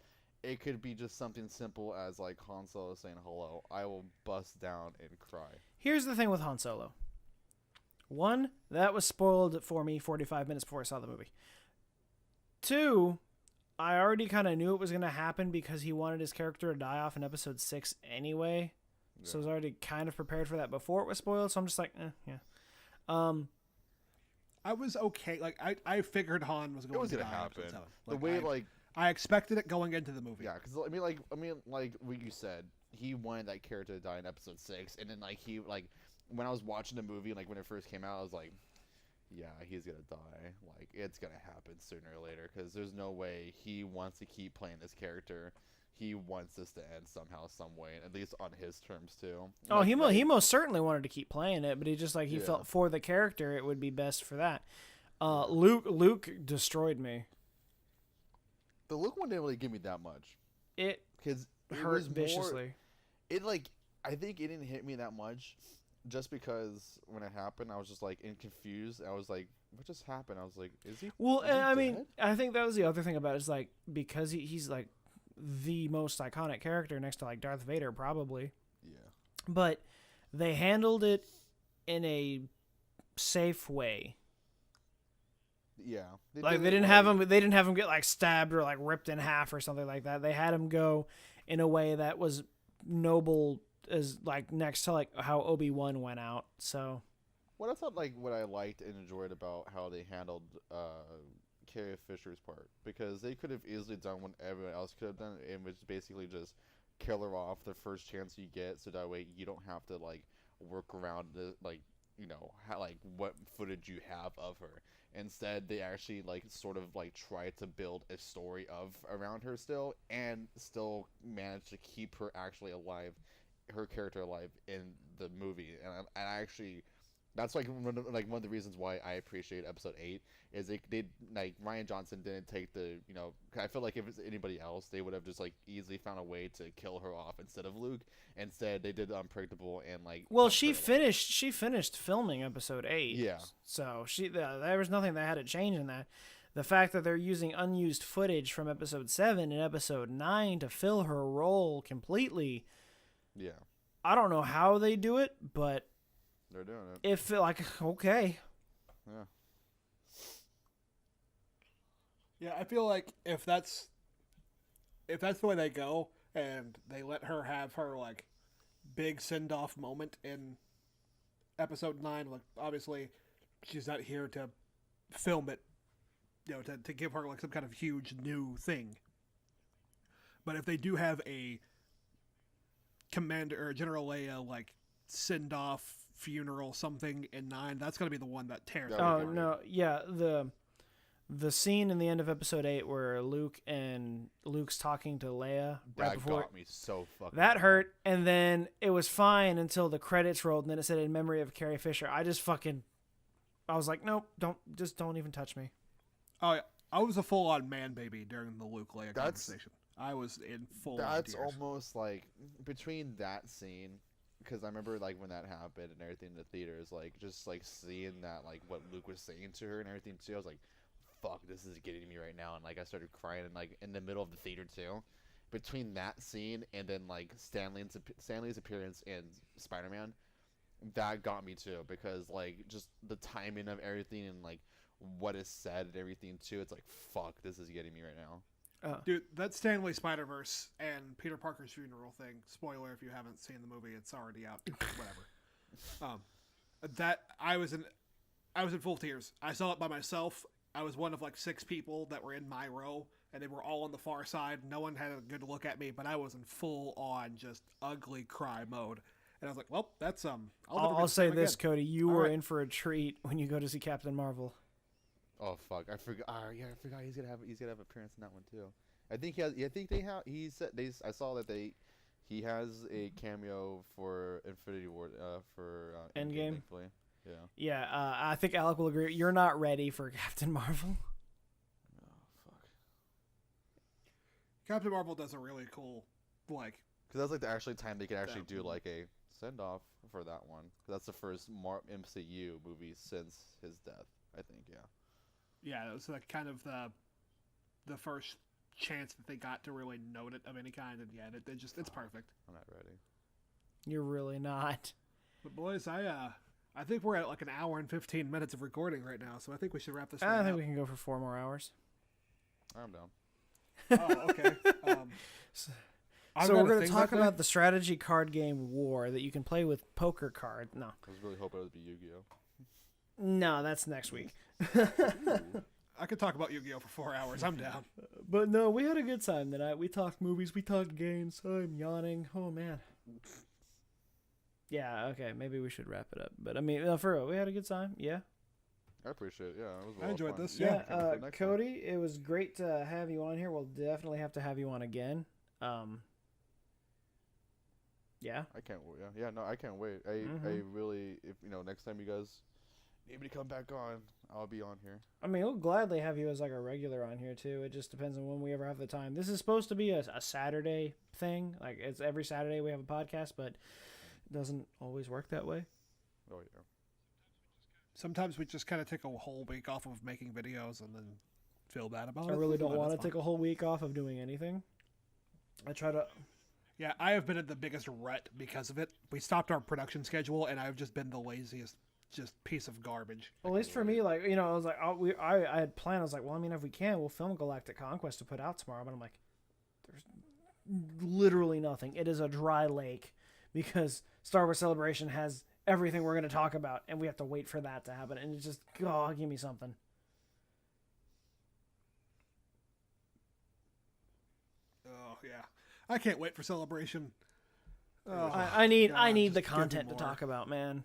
something simple as like Han Solo saying hello. I will bust down and cry. Here's the thing with Han Solo. One, that was spoiled for me 45 minutes before I saw the movie. Two, I already kind of knew it was going to happen because he wanted his character to die off in episode 6 anyway. Yeah. So I was already kind of prepared for that before it was spoiled. So I'm just like, yeah. I was okay. Like I figured Han was going to happen. The way I expected it going into the movie. Yeah, because I mean, like what you said, he wanted that character to die in episode 6, and then like he like. When I was watching the movie, like when it first came out, I was like, yeah, he's going to die. Like, it's going to happen sooner or later because there's no way he wants to keep playing this character. He wants this to end somehow, some way, at least on his terms, too. Oh, he most certainly wanted to keep playing it, but he just, like, he felt for the character it would be best for that. Luke destroyed me. The Luke one didn't really give me that much. It hurt viciously. I think it didn't hit me that much. Just because when it happened, I was just like confused. I was like, "What just happened?" I was like, "Is he?" Well, I mean, I think that was the other thing about it is like because he's like the most iconic character next to like Darth Vader, probably. Yeah. But they handled it in a safe way. Yeah. They didn't have him get like stabbed or like ripped in half or something like that. They had him go in a way that was noble. Is like next to like how Obi-Wan went out. So what I thought like what I liked and enjoyed about how they handled Carrie Fisher's part, because they could have easily done what everyone else could have done, and which basically just kill her off the first chance you get, so that way you don't have to like work around the like like what footage you have of her. Instead, they actually like sort of like try to build a story of around her still, and still manage to keep her actually alive. Her character alive in the movie, and I actually, that's like one of the reasons why I appreciate episode 8 is they like Rian Johnson didn't take the I feel like if it's anybody else they would have just like easily found a way to kill her off instead of Luke. Instead they did the unpredictable and like she finished filming episode 8. Yeah. So there was nothing that had to change in that. The fact that they're using unused footage from episode 7 and episode 9 to fill her role completely. Yeah. I don't know how they do it, but they're doing it. It felt like okay. Yeah. Yeah, I feel like if that's the way they go and they let her have her like big send off moment in episode 9, like obviously she's not here to film it, to give her like some kind of huge new thing. But if they do have a Commander or General Leia like send off funeral something in 9, that's gonna be the one that tears. Oh no, yeah, the scene in the end of episode 8 where Luke's talking to Leia right before got me so fucking that hurt, and then it was fine until the credits rolled and then it said in memory of Carrie Fisher. I was like, nope, don't even touch me. Oh yeah, I was a full on man baby during the Luke Leia conversation. I was in full. That's tears. almost like between that scene, because I remember like when that happened and everything in the theaters, like just like seeing that like what Luke was saying to her and everything too. I was like, "Fuck, this is getting me right now," and like I started crying and like in the middle of the theater too. Between that scene and then like Stanley's appearance in Spider-Man, that got me too, because like just the timing of everything and like what is said and everything too. It's like, fuck, this is getting me right now. Dude, that Stanley Spider-Verse and Peter Parker's funeral thing, spoiler if you haven't seen the movie, it's already out, whatever. That I was in full tears. I saw it by myself. I was one of like 6 people that were in my row, and they were all on the far side. No one had a good look at me, but I was in full on just ugly cry mode. And I was like, well, that's I'll say this, Cody, you were in for a treat when you go to see Captain Marvel. Oh fuck! I forgot. Yeah, I forgot he's gonna have an appearance in that one too. I think he has. I think they have. He said they. I saw that they. He has a cameo for Infinity War. For Endgame. Thankfully. Yeah. Yeah, I think Alec will agree. You're not ready for Captain Marvel. Oh fuck. Captain Marvel does a really cool, like, Because that's like the actually time they could actually That- do like a send off for that one. 'Cause that's the first MCU movie since his death. I think. Yeah. yeah, it was like kind of the first chance that they got to really note it of any kind, and yeah, it just it's perfect. I'm not ready. You're really not. But boys, I think we're at like an hour and 15 minutes of recording right now, so I think we should wrap this I thing think up. we can go for 4 more hours. I'm down. Oh, okay. I've So got we're a going to thing talk back there. about the strategy card game War that you can play with poker cards. No. I was really hoping it would be Yu-Gi-Oh. No, that's next week. I could talk about Yu-Gi-Oh for 4 hours. I'm down. But no, we had a good time tonight. We talked movies, we talked games. I'm yawning. Oh, man. Yeah, okay, maybe we should wrap it up. But I mean, for real, we had a good time. Yeah. I appreciate it. Yeah, it was a lot I of enjoyed fun. this. Yeah, Yeah. Can't wait for the next one. Cody, it was great to have you on here. We'll definitely have to have you on again. Yeah. I can't wait. Yeah, no, I can't wait. I really, if next time you guys need me to come back on, I'll be on here. I mean, we'll gladly have you as like a regular on here too. It just depends on when we ever have the time. This is supposed to be a Saturday thing. Like it's every Saturday we have a podcast, but it doesn't always work that way. Oh yeah. Sometimes we just kind of take a whole week off of making videos and then feel bad about it. I really don't but want to it's fine. take a whole week off of doing anything. I try to. Yeah, I have been in the biggest rut because of it. We stopped our production schedule, and I've just been the laziest, just piece of garbage. Well, at least for me, like I was like, I had planned. I was like, well, I mean, if we can, we'll film Galactic Conquest to put out tomorrow. But I'm like, there's literally nothing. It is a dry lake because Star Wars Celebration has everything we're going to talk about, and we have to wait for that to happen. And it's just, oh, give me something. Oh yeah, I can't wait for Celebration. Oh, I need God, the just give me content to more. talk about, man.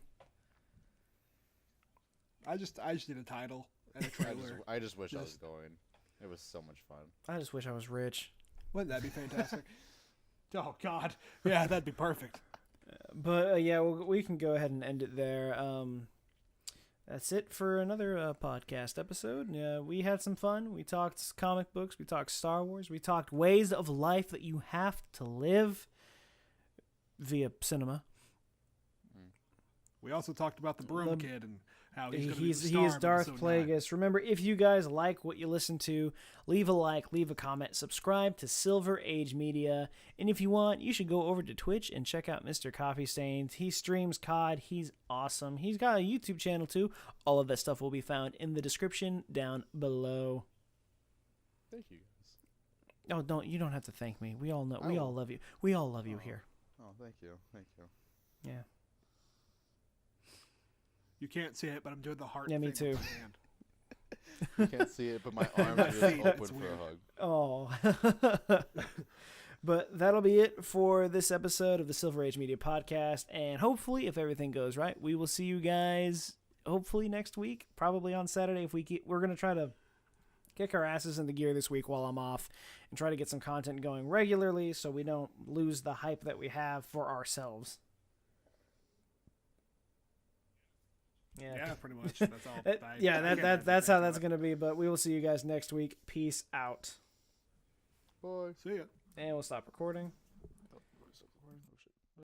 I just need a title and a trailer. I just wish I was Just- going. It was so much fun. I just wish I was rich. Wouldn't that be fantastic? Oh God, yeah, that'd be perfect. But yeah, we can go ahead and end it there. That's it for another podcast episode. Yeah, we had some fun. We talked comic books. We talked Star Wars. We talked ways of life that you have to live via cinema. We also talked about the Broom The- Kid and how he's going to be He the star is of Darth episode 9. Plagueis. Remember, if you guys like what you listen to, leave a like, leave a comment, subscribe to Silver Age Media, and if you want, you should go over to Twitch and check out Mr. Coffee Stains. He streams COD. He's awesome. He's got a YouTube channel too. All of that stuff will be found in the description down below. Thank you guys. Oh, you don't have to thank me. We all know. I We will. all love you. We all love you here. Oh, thank you. Thank you. Yeah. You can't see it, but I'm doing the heart. Yeah, me thing with too. my hand. You can't see it, but my arms are just See, open that's for weird. a hug. Oh. But that'll be it for this episode of the Silver Age Media Podcast. And hopefully, if everything goes right, we will see you guys hopefully next week, probably on Saturday. We're going to try to kick our asses into gear this week while I'm off and try to get some content going regularly so we don't lose the hype that we have for ourselves. Yeah, pretty much. That's all. That's how that's going to be. But we will see you guys next week. Peace out. Bye. See ya. And we'll stop recording.